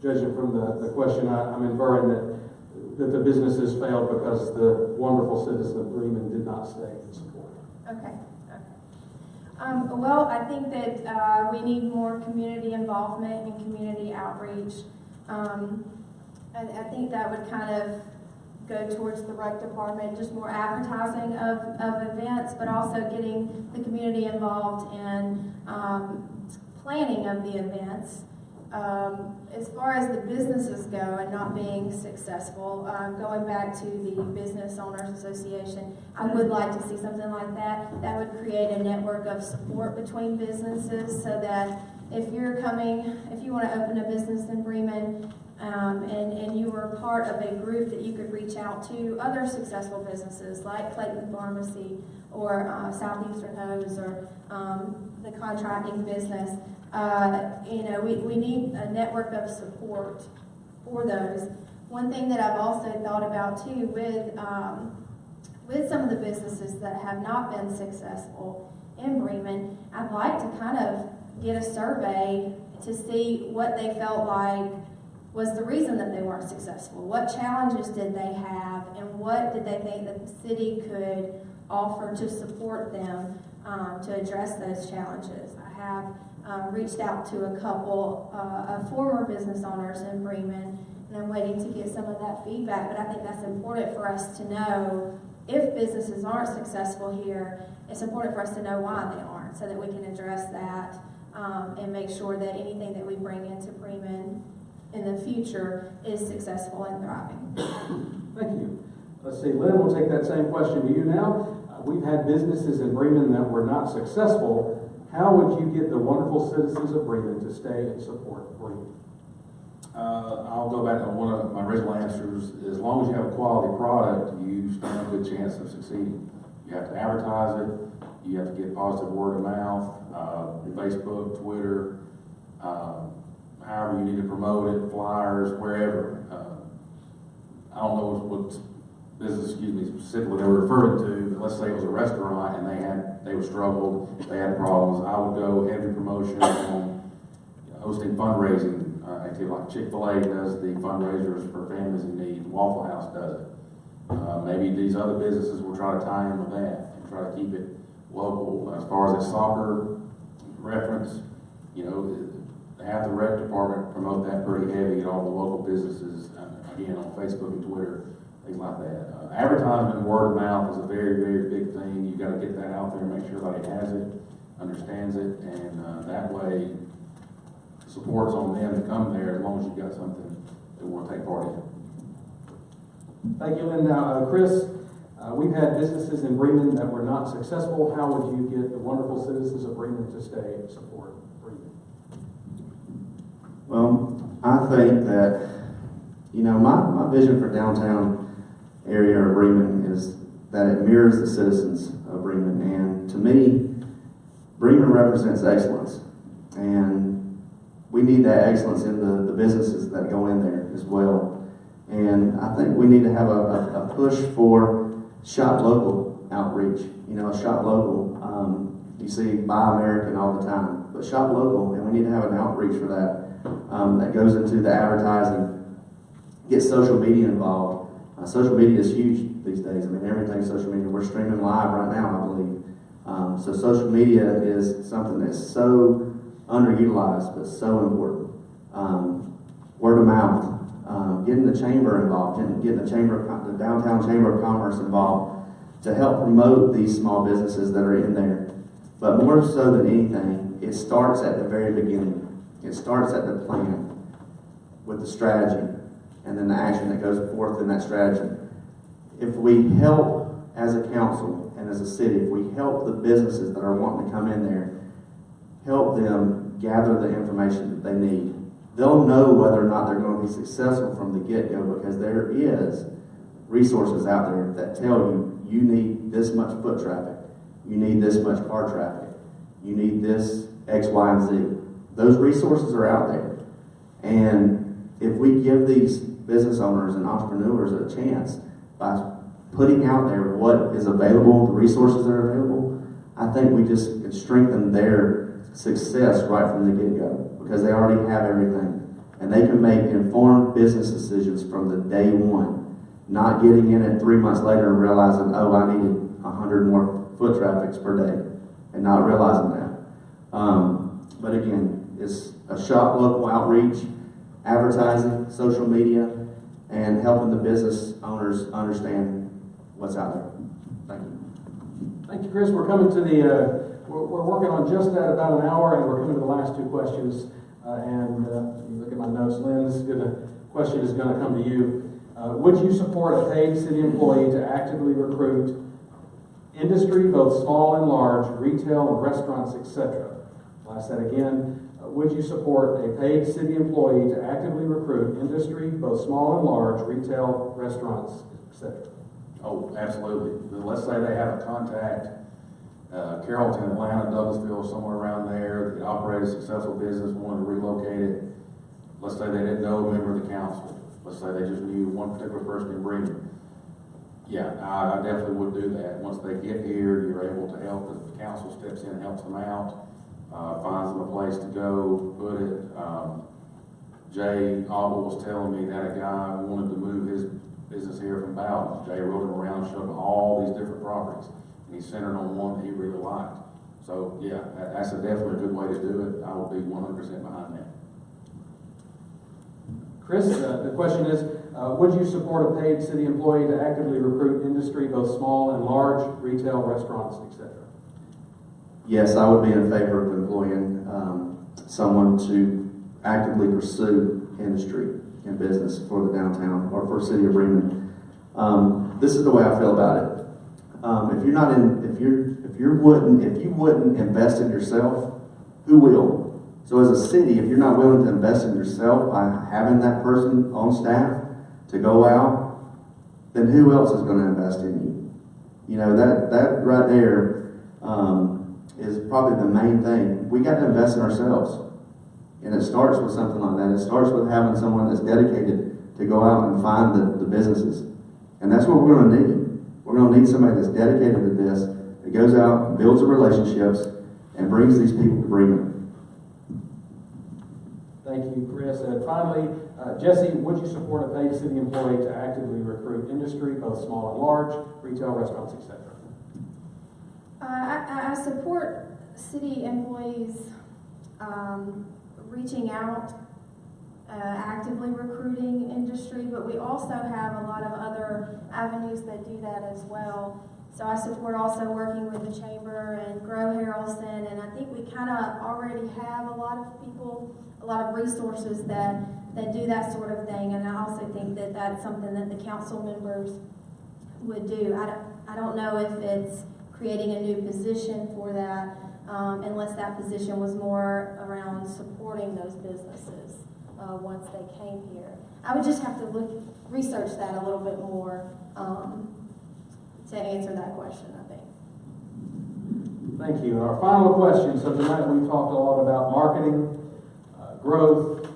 judging from the question, I'm inferring that the businesses failed because the wonderful citizens of Bremen did not stay and support. Okay. Well, I think that we need more community involvement and community outreach. I think that would kind of go towards the rec department, just more advertising of events, but also getting the community involved in planning of the events. As far as the businesses go and not being successful, going back to the Business Owners Association, I would like to see something like that. That would create a network of support between businesses so that if you want to open a business in Bremen, and you were part of a group that you could reach out to other successful businesses like Clayton Pharmacy or Southeastern Hose or the contracting business. We need a network of support for those. One thing that I've also thought about too with some of the businesses that have not been successful in Bremen, I'd like to kind of get a survey to see what they felt like was the reason that they weren't successful. What challenges did they have, and what did they think that the city could offer to support them to address those challenges? I have reached out to a couple of former business owners in Bremen, and I'm waiting to get some of that feedback, but I think that's important for us to know. If businesses aren't successful here, it's important for us to know why they aren't, so that we can address that and make sure that anything that we bring into Bremen in the future is successful and thriving. Thank you. Let's see, Lynn, we'll take that same question to you now. We've had businesses in Bremen that were not successful. How would you get the wonderful citizens of Bremen to stay and support Bremen? I'll go back to one of my original answers. As long as you have a quality product, you stand a good chance of succeeding. You have to advertise it. You have to get positive word of mouth, Facebook, Twitter, however you need to promote it, flyers, wherever. I don't know what business, specifically they were referring to, but let's say it was a restaurant and they were struggled, they had problems. I would go heavy promotion on hosting fundraising activity, like Chick-fil-A does the fundraisers for families in need, Waffle House does it. Maybe these other businesses will try to tie in with that and try to keep it local. As far as a soccer reference, have the rec department promote that pretty heavy at all the local businesses, again, on Facebook and Twitter. things like that. Advertisement and word of mouth is a very, very big thing. You gotta get that out there, make sure everybody has it, understands it, and that way, support's on them to come there as long as you've got something they want to take part in. Thank you, and Chris, we've had businesses in Bremen that were not successful. How would you get the wonderful citizens of Bremen to stay and support Bremen? Well, I think that, my vision for downtown area of Bremen is that it mirrors the citizens of Bremen. And to me, Bremen represents excellence. And we need that excellence in the businesses that go in there as well. And I think we need to have a push for shop local outreach. Shop local. You see Buy American all the time, but shop local, and we need to have an outreach for that. That goes into the advertising, get social media involved. Social media is huge these days. I mean, everything's social media. We're streaming live right now, I believe. So social media is something that's so underutilized, but so important. Word of mouth, getting the chamber involved, getting the downtown chamber of commerce involved to help promote these small businesses that are in there. But more so than anything, it starts at the very beginning. It starts at the plan with the strategy and then the action that goes forth in that strategy. If we help as a council and as a city, if we help the businesses that are wanting to come in there, help them gather the information that they need, they'll know whether or not they're going to be successful from the get-go, because there is resources out there that tell you, you need this much foot traffic, you need this much car traffic, you need this X, Y, and Z. Those resources are out there. And if we give these business owners and entrepreneurs a chance by putting out there what is available, the resources that are available, I think we just can strengthen their success right from the get-go, because they already have everything. And they can make informed business decisions from the day one, not getting in it 3 months later and realizing, oh, I needed 100 more foot traffics per day, and not realizing that. But again, it's a shop local outreach, advertising, social media, and helping the business owners understand what's out there. Thank you. Thank you, Chris. We're coming to we're working on just that about an hour, and we're coming to the last two questions. You look at my notes, Lynn, question is going to come to you. Would you support a paid city employee to actively recruit industry, both small and large, retail and restaurants, etc.? I'll ask that again. Would you support a paid city employee to actively recruit industry, both small and large, retail, restaurants, etc.? Oh, absolutely. Let's say they have a contact, Carrollton, Atlanta, Douglasville, somewhere around there, that operate a successful business, wanted to relocate it. Let's say they didn't know a member of the council. Let's say they just knew one particular person in Bremen. Yeah, I definitely would do that. Once they get here, you're able to help. The council steps in and helps them out. Finds them a place to go, put it. Jay Auble was telling me that a guy wanted to move his business here from Bowden. Jay rode him around, showed him all these different properties, and he centered on one that he really liked. So yeah, that's definitely a good way to do it. I would be 100% behind that. Chris, the question is, would you support a paid city employee to actively recruit industry, both small and large, retail, restaurants, etc.? Yes, I would be in favor of employing someone to actively pursue industry and business for the downtown or for the city of Bremen. This is the way I feel about it. If you wouldn't invest in yourself, who will? So as a city, if you're not willing to invest in yourself by having that person on staff to go out, then who else is going to invest in you? That right there is probably the main thing. We got to invest in ourselves. And it starts with something like that. It starts with having someone that's dedicated to go out and find the businesses. And that's what we're going to need. We're going to need somebody that's dedicated to this, that goes out and builds the relationships and brings these people to Bremen. Thank you, Chris. And finally, Jesse, would you support a paid city employee to actively recruit industry, both small and large, retail, restaurants, etc.? I support city employees reaching out actively recruiting industry, but we also have a lot of other avenues that do that as well. So I support also working with the Chamber and Grow Haralson, and I think we kind of already have a lot of people, a lot of resources that do that sort of thing, and I also think that that's something that the council members would do. I don't know if it's creating a new position for that, unless that position was more around supporting those businesses once they came here. I would just have to research that a little bit more to answer that question, I think. Thank you. And our final question. So tonight we've talked a lot about marketing, growth,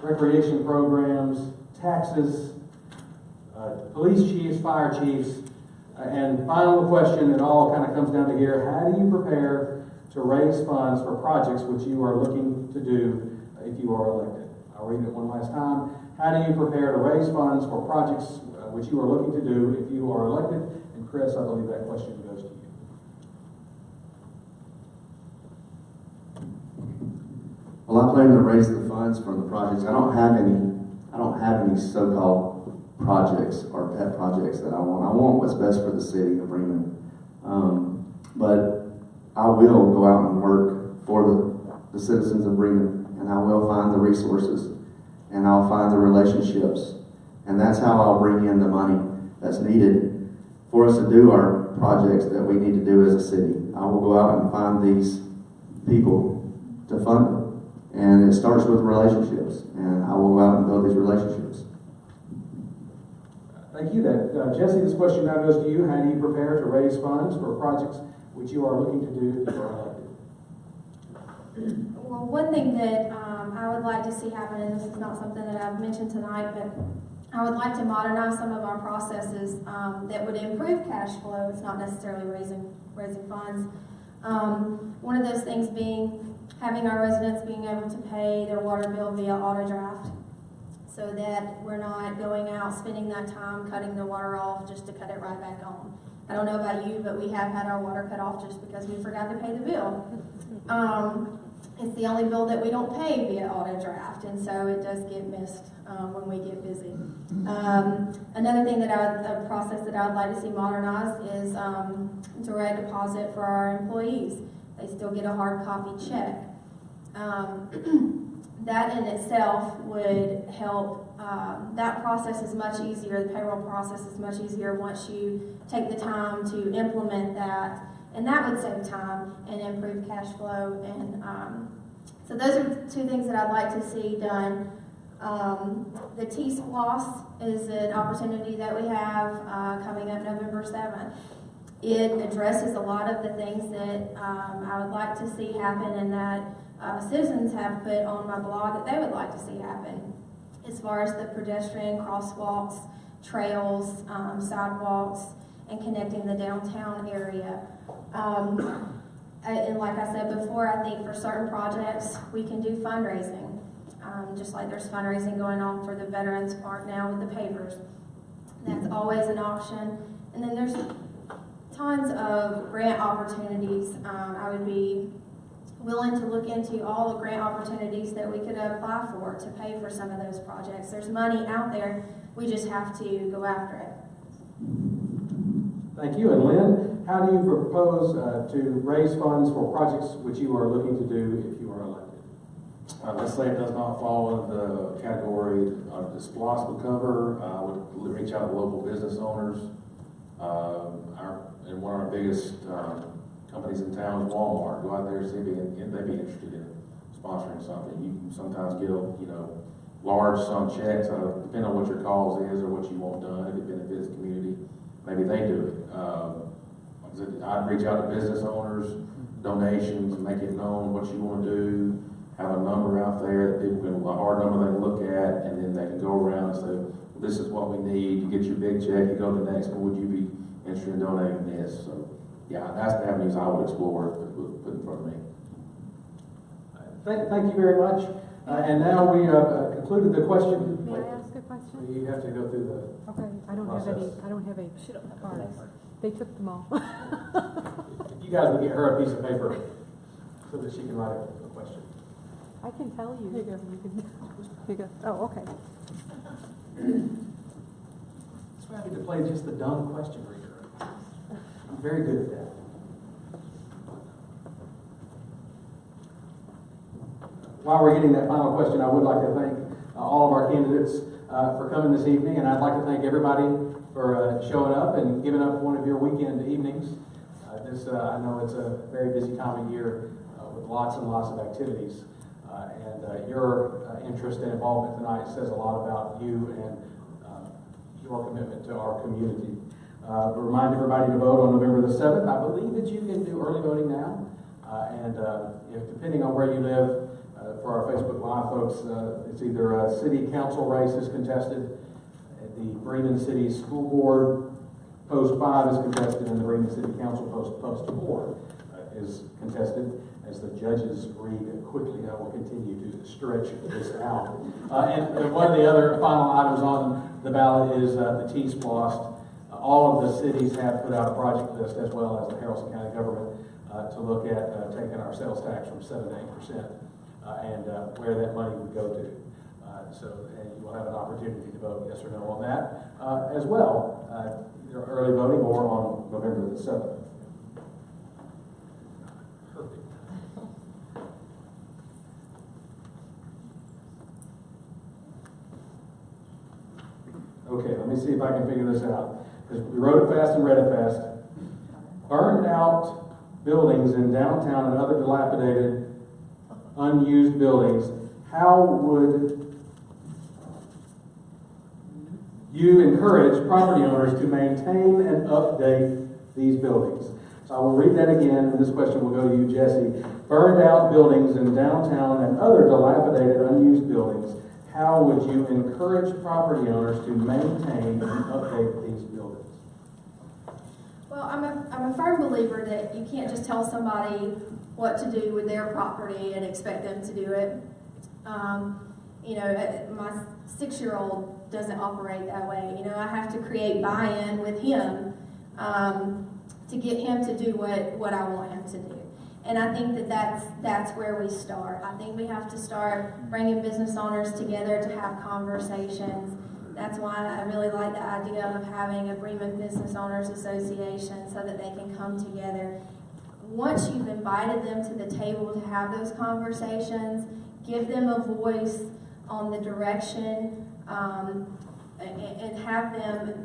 recreation programs, taxes, police chiefs, fire chiefs, and final question, it all kind of comes down to here. How do you prepare to raise funds for projects which you are looking to do if you are elected? I'll read it one last time. How do you prepare to raise funds for projects which you are looking to do if you are elected? And Chris, I believe that question goes to you. Well, I plan to raise the funds for the projects. I don't have any so-called projects or pet projects that I want. I want what's best for the city of Bremen. But I will go out and work for the citizens of Bremen, and I will find the resources, and I'll find the relationships, and that's how I'll bring in the money that's needed for us to do our projects that we need to do as a city. I will go out and find these people to fund it, and it starts with relationships, and I will go out and build these relationships. Thank you. Jesse, this question now goes to you. How do you prepare to raise funds for projects which you are looking to do if you are elected? Well, one thing that I would like to see happen, and this is not something that I've mentioned tonight, but I would like to modernize some of our processes that would improve cash flow. It's not necessarily raising funds. One of those things being having our residents being able to pay their water bill via auto draft, so that we're not going out spending that time cutting the water off just to cut it right back on. I don't know about you, but we have had our water cut off just because we forgot to pay the bill. It's the only bill that we don't pay via auto draft, and so it does get missed when we get busy. Another thing a process that I would like to see modernized is direct deposit for our employees. They still get a hard copy check. That in itself would help. That process is much easier. The payroll process is much easier once you take the time to implement that, and that would save time and improve cash flow. And so those are two things that I'd like to see done. The T-SPLOS is an opportunity that we have coming up November 7th. It addresses a lot of the things that I would like to see happen, and that citizens have put on my blog that they would like to see happen, as far as the pedestrian crosswalks, trails, sidewalks, and connecting the downtown area. And like I said before, I think for certain projects we can do fundraising, just like there's fundraising going on for the Veterans Park now with the pavers. That's always an option. And then there's tons of grant opportunities. I would be willing to look into all the grant opportunities that we could apply for to pay for some of those projects. There's money out there, we just have to go after it. Thank you. And Lynn, how do you propose to raise funds for projects which you are looking to do if you are elected? Let's say it does not fall into the category of the SPLOS would cover. I would reach out to local business owners. And one of our biggest companies in town is Walmart. Go out there and see if they'd be interested in sponsoring something. You can sometimes get, large sum checks, depending on what your cause is or what you want done. If it benefits the community, maybe they do it. Like I said, I'd reach out to business owners, donations, make it known what you want to do. Have a number out there that people can, a hard number they can look at, and then they can go around and say, well, this is what we need. You get your big check, you go to the next one, would you be interested in donating this? So, yeah, that's the avenues I would explore, put in front of me. Thank you very much. And now we have concluded the question. May I ask a question? You have to go through the Okay, I don't have a card. They took them all. You guys would get her a piece of paper so that she can write a question. I can tell you. Here you go. Here you go. Oh, okay. That's why I get to play just the dumb question reader. I'm very good at that. While we're getting that final question, I would like to thank all of our candidates for coming this evening, and I'd like to thank everybody for showing up and giving up one of your weekend evenings. I know it's a very busy time of year with lots and lots of activities, and your interest and involvement tonight says a lot about you and your commitment to our community. Remind everybody to vote on November the 7th. I believe that you can do early voting now, and if depending on where you live, for our Facebook Live folks, it's either city council races contested, the Bremen City School Board Post 5 is contested, and the Bremen City Council Post 4 is contested. As the judges read quickly, I will continue to stretch this out. And one of the other final items on the ballot is the T-Splost. All of the cities have put out a project list, as well as the Haralson County government, to look at taking our sales tax from 7 to 8%. And where that money would go to. And you will have an opportunity to vote yes or no on that as well, either early voting or on November the 7th. Perfect. Okay, let me see if I can figure this out. Because we wrote it fast and read it fast. Burned out buildings in downtown and other dilapidated unused buildings, how would you encourage property owners to maintain and update these buildings? So I will read that again, and this question will go to you, Jesse. Burned out buildings in downtown and other dilapidated unused buildings, how would you encourage property owners to maintain and update these buildings? Well, I'm a firm believer that you can't just tell somebody what to do with their property and expect them to do it. My 6-year-old doesn't operate that way. I have to create buy-in with him to get him to do what I want him to do. And I think that's where we start. I think we have to start bringing business owners together to have conversations. That's why I really like the idea of having a Bremen Business Owners Association so that they can come together. Once you've invited them to the table to have those conversations, give them a voice on the direction, and have them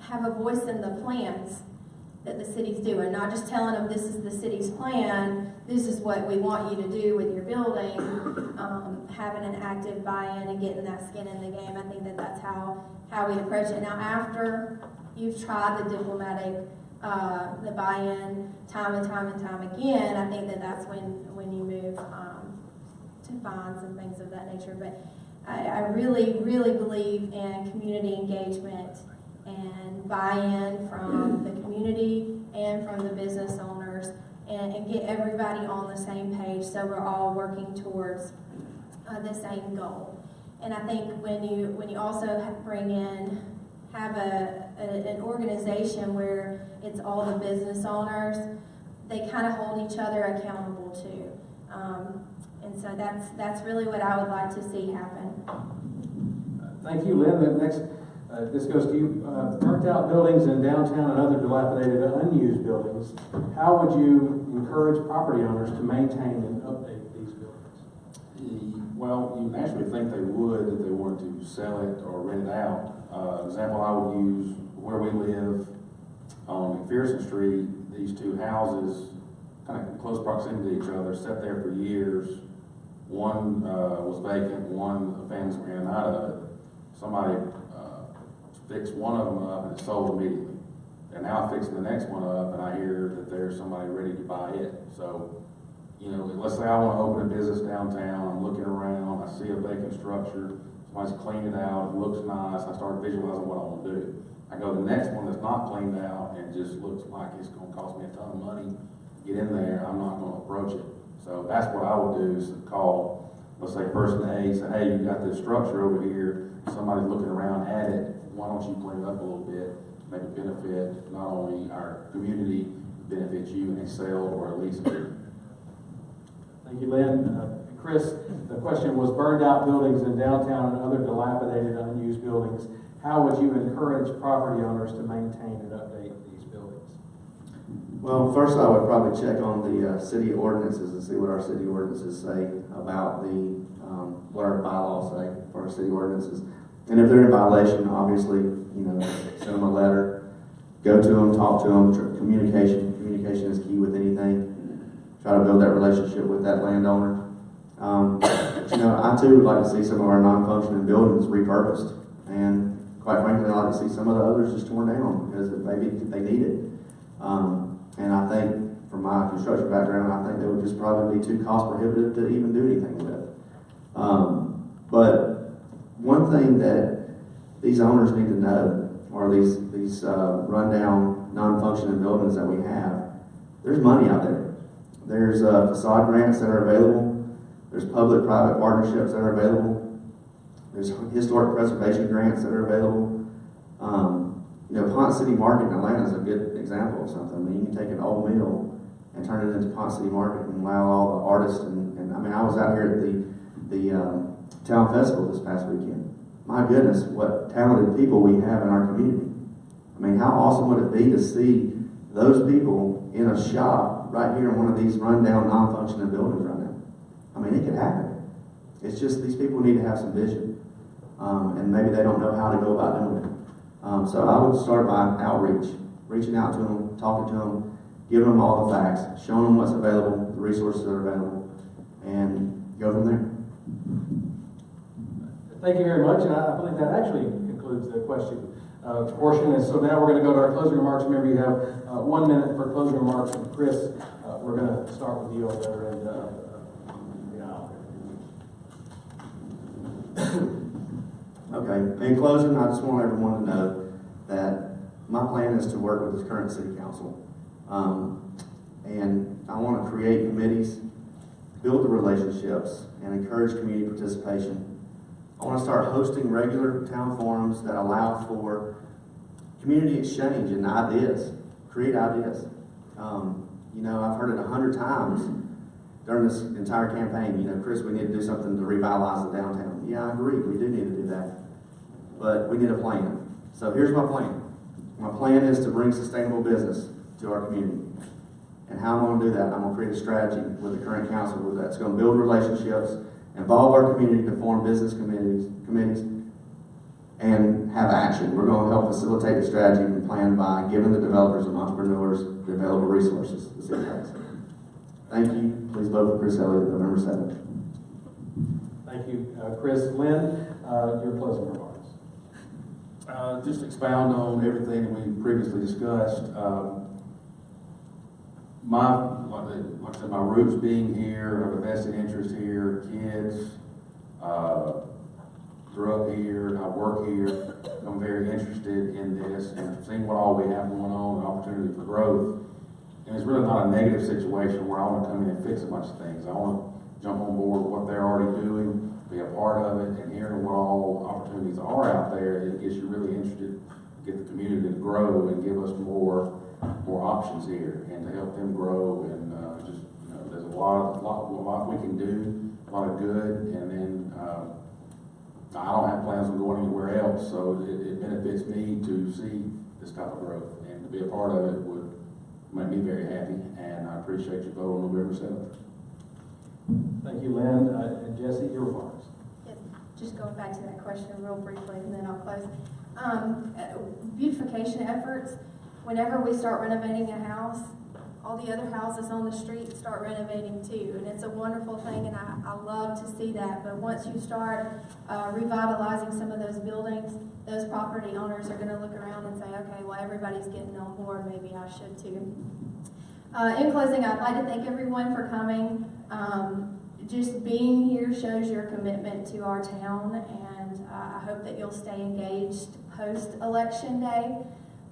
have a voice in the plans that the city's doing. Not just telling them this is the city's plan, this is what we want you to do with your building. Having an active buy-in and getting that skin in the game. I think that's how we approach it. Now, after you've tried the diplomatic the buy-in time and time again, I think that's when you move to fines and things of that nature. But I really believe in community engagement and buy-in from the community and from the business owners, and get everybody on the same page so we're all working towards the same goal. And I think when you also have an organization where it's all the business owners, they kind of hold each other accountable too. And so that's really what I would like to see happen. Thank you, Lynn. Next, this goes to you. Burnt out buildings in downtown and other dilapidated unused buildings. How would you encourage property owners to maintain and update these buildings? Well, you naturally think they would if they wanted to sell it or rent it out. Example I would use, where we live on McPherson Street, these two houses, kind of in close proximity to each other, sat there for years. One was vacant, one a family's ran out of it. Somebody fixed one of them up and it sold immediately. And now fixing the next one up, and I hear that there's somebody ready to buy it. So, let's say I want to open a business downtown, I'm looking around, I see a vacant structure, somebody's cleaned it out, it looks nice, I start visualizing what I want to do. I go to the next one that's not cleaned out and just looks like it's going to cost me a ton of money. Get in there, I'm not going to approach it. So that's what I would do, is call, let's say person A, say, hey, you got this structure over here, somebody's looking around at it, why don't you clean it up a little bit, make it benefit not only our community, benefit you in a sale or a lease agreement. Thank you, Lynn. Chris, the question was burned out buildings in downtown and other dilapidated unused buildings. How would you encourage property owners to maintain and update these buildings? Well, first I would probably check on the city ordinances and see what our city ordinances say about what our bylaws say for our city ordinances. And if they're in violation, obviously, send them a letter, go to them, talk to them. Communication is key with anything. Try to build that relationship with that landowner. I too would like to see some of our non-functioning buildings repurposed, and quite frankly, I'd like to see some of the others just torn down because maybe they need it. And I think, from my construction background, I think they would just probably be too cost prohibitive to even do anything with. But one thing that these owners need to know, or these rundown, non-functioning buildings that we have, there's money out there. There's facade grants that are available. There's public-private partnerships that are available. There's historic preservation grants that are available. Ponce City Market in Atlanta is a good example of something. I mean, you can take an old mill and turn it into Ponce City Market and allow all the artists and I was out here at the Town Festival this past weekend. My goodness, what talented people we have in our community. I mean, how awesome would it be to see those people in a shop right here in one of these rundown, non-functioning buildings right now? I mean, it could happen. It's just these people need to have some vision. And maybe they don't know how to go about doing it. So I would start by outreach, reaching out to them, talking to them, giving them all the facts, showing them what's available, the resources that are available, and go from there. Thank you very much, and I believe that actually concludes the question portion. And so now we're going to go to our closing remarks. Remember, you have 1 minute for closing remarks. And Chris, we're going to start with you over there. Okay, in closing, I just want everyone to know that my plan is to work with the current city council. And I want to create committees, build the relationships, and encourage community participation. I want to start hosting regular town forums that allow for community exchange and ideas, create ideas. I've heard it 100 times during this entire campaign. Chris, we need to do something to revitalize the downtown. Yeah, I agree, we do need to do that. But we need a plan. So here's my plan. My plan is to bring sustainable business to our community. And how I'm going to do that, I'm going to create a strategy with the current council that's going to build relationships, involve our community to form business committees, and have action. We're going to help facilitate the strategy and plan by giving the developers and entrepreneurs the available resources the city has. Thank you. Please vote for Chris Elliott November 7th. Thank you, Chris. Lynn, your closing remarks. Just expound on everything we previously discussed. Like I said, my roots being here, I have a vested interest here, kids, grew up here, I work here. I'm very interested in this and seeing what all we have going on, the opportunity for growth. And it's really not a negative situation where I want to come in and fix a bunch of things. I want to jump on board with what they're already doing, be a part of it, and hearing what all opportunities are out there. It gets you really interested, get the community to grow and give us more options here, and to help them grow. And there's a lot we can do, a lot of good, and then I don't have plans on going anywhere else, so it benefits me to see this type of growth, and to be a part of it would make me very happy, and I appreciate your vote on November 7th. Thank you, Lynn. And Jesse, your remarks. Yes, just going back to that question real briefly, and then I'll close. Beautification efforts. Whenever we start renovating a house, all the other houses on the street start renovating too, and it's a wonderful thing, and I love to see that. But once you start revitalizing some of those buildings, those property owners are going to look around and say, okay, well, everybody's getting on board, maybe I should too. In closing, I'd like to thank everyone for coming. Just being here shows your commitment to our town, and I hope that you'll stay engaged post-election day.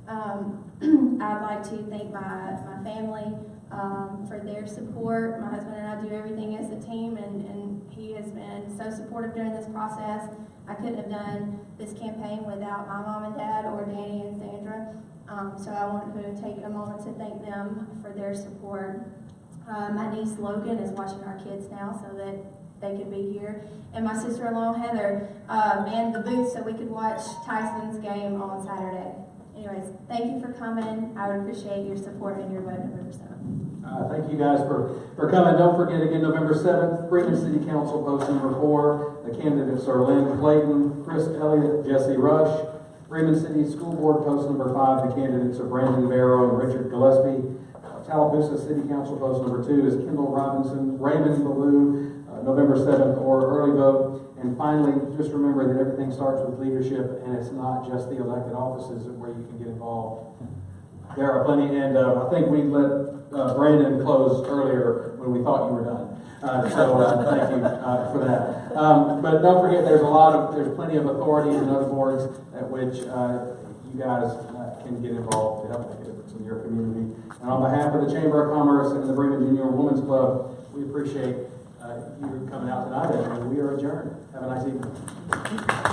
I'd like to thank my family for their support. My husband and I do everything as a team, and he has been so supportive during this process. I couldn't have done this campaign without my mom and dad or Danny and Sandra. So I want to take a moment to thank them for their support. My niece Logan is watching our kids now so that they could be here. And my sister-in-law Heather manned the booth so we could watch Tyson's game on Saturday. Anyways, thank you for coming. I would appreciate your support and your vote November 7th. Thank you guys for coming. Don't forget again, November 7th, Freeman City Council post number 4. The candidates are Lynn Clayton, Chris Elliott, Jesse Rush. Freeman City School Board post number 5. The candidates are Brandon Barrow and Richard Gillespie. Tallapoosa City Council post number 2 is Kendall Robinson, Raymond Ballou, November 7th, or early vote. And finally, just remember that everything starts with leadership, and it's not just the elected offices where you can get involved. There are plenty, and I think we let Brandon close earlier when we thought you were done. So thank you for that. But don't forget, there's plenty of authorities and other boards at which you guys can get involved to help make a difference in your community. And on behalf of the Chamber of Commerce and the Bremen Junior Women's Club, we appreciate you coming out tonight, and we are adjourned. Have a nice evening.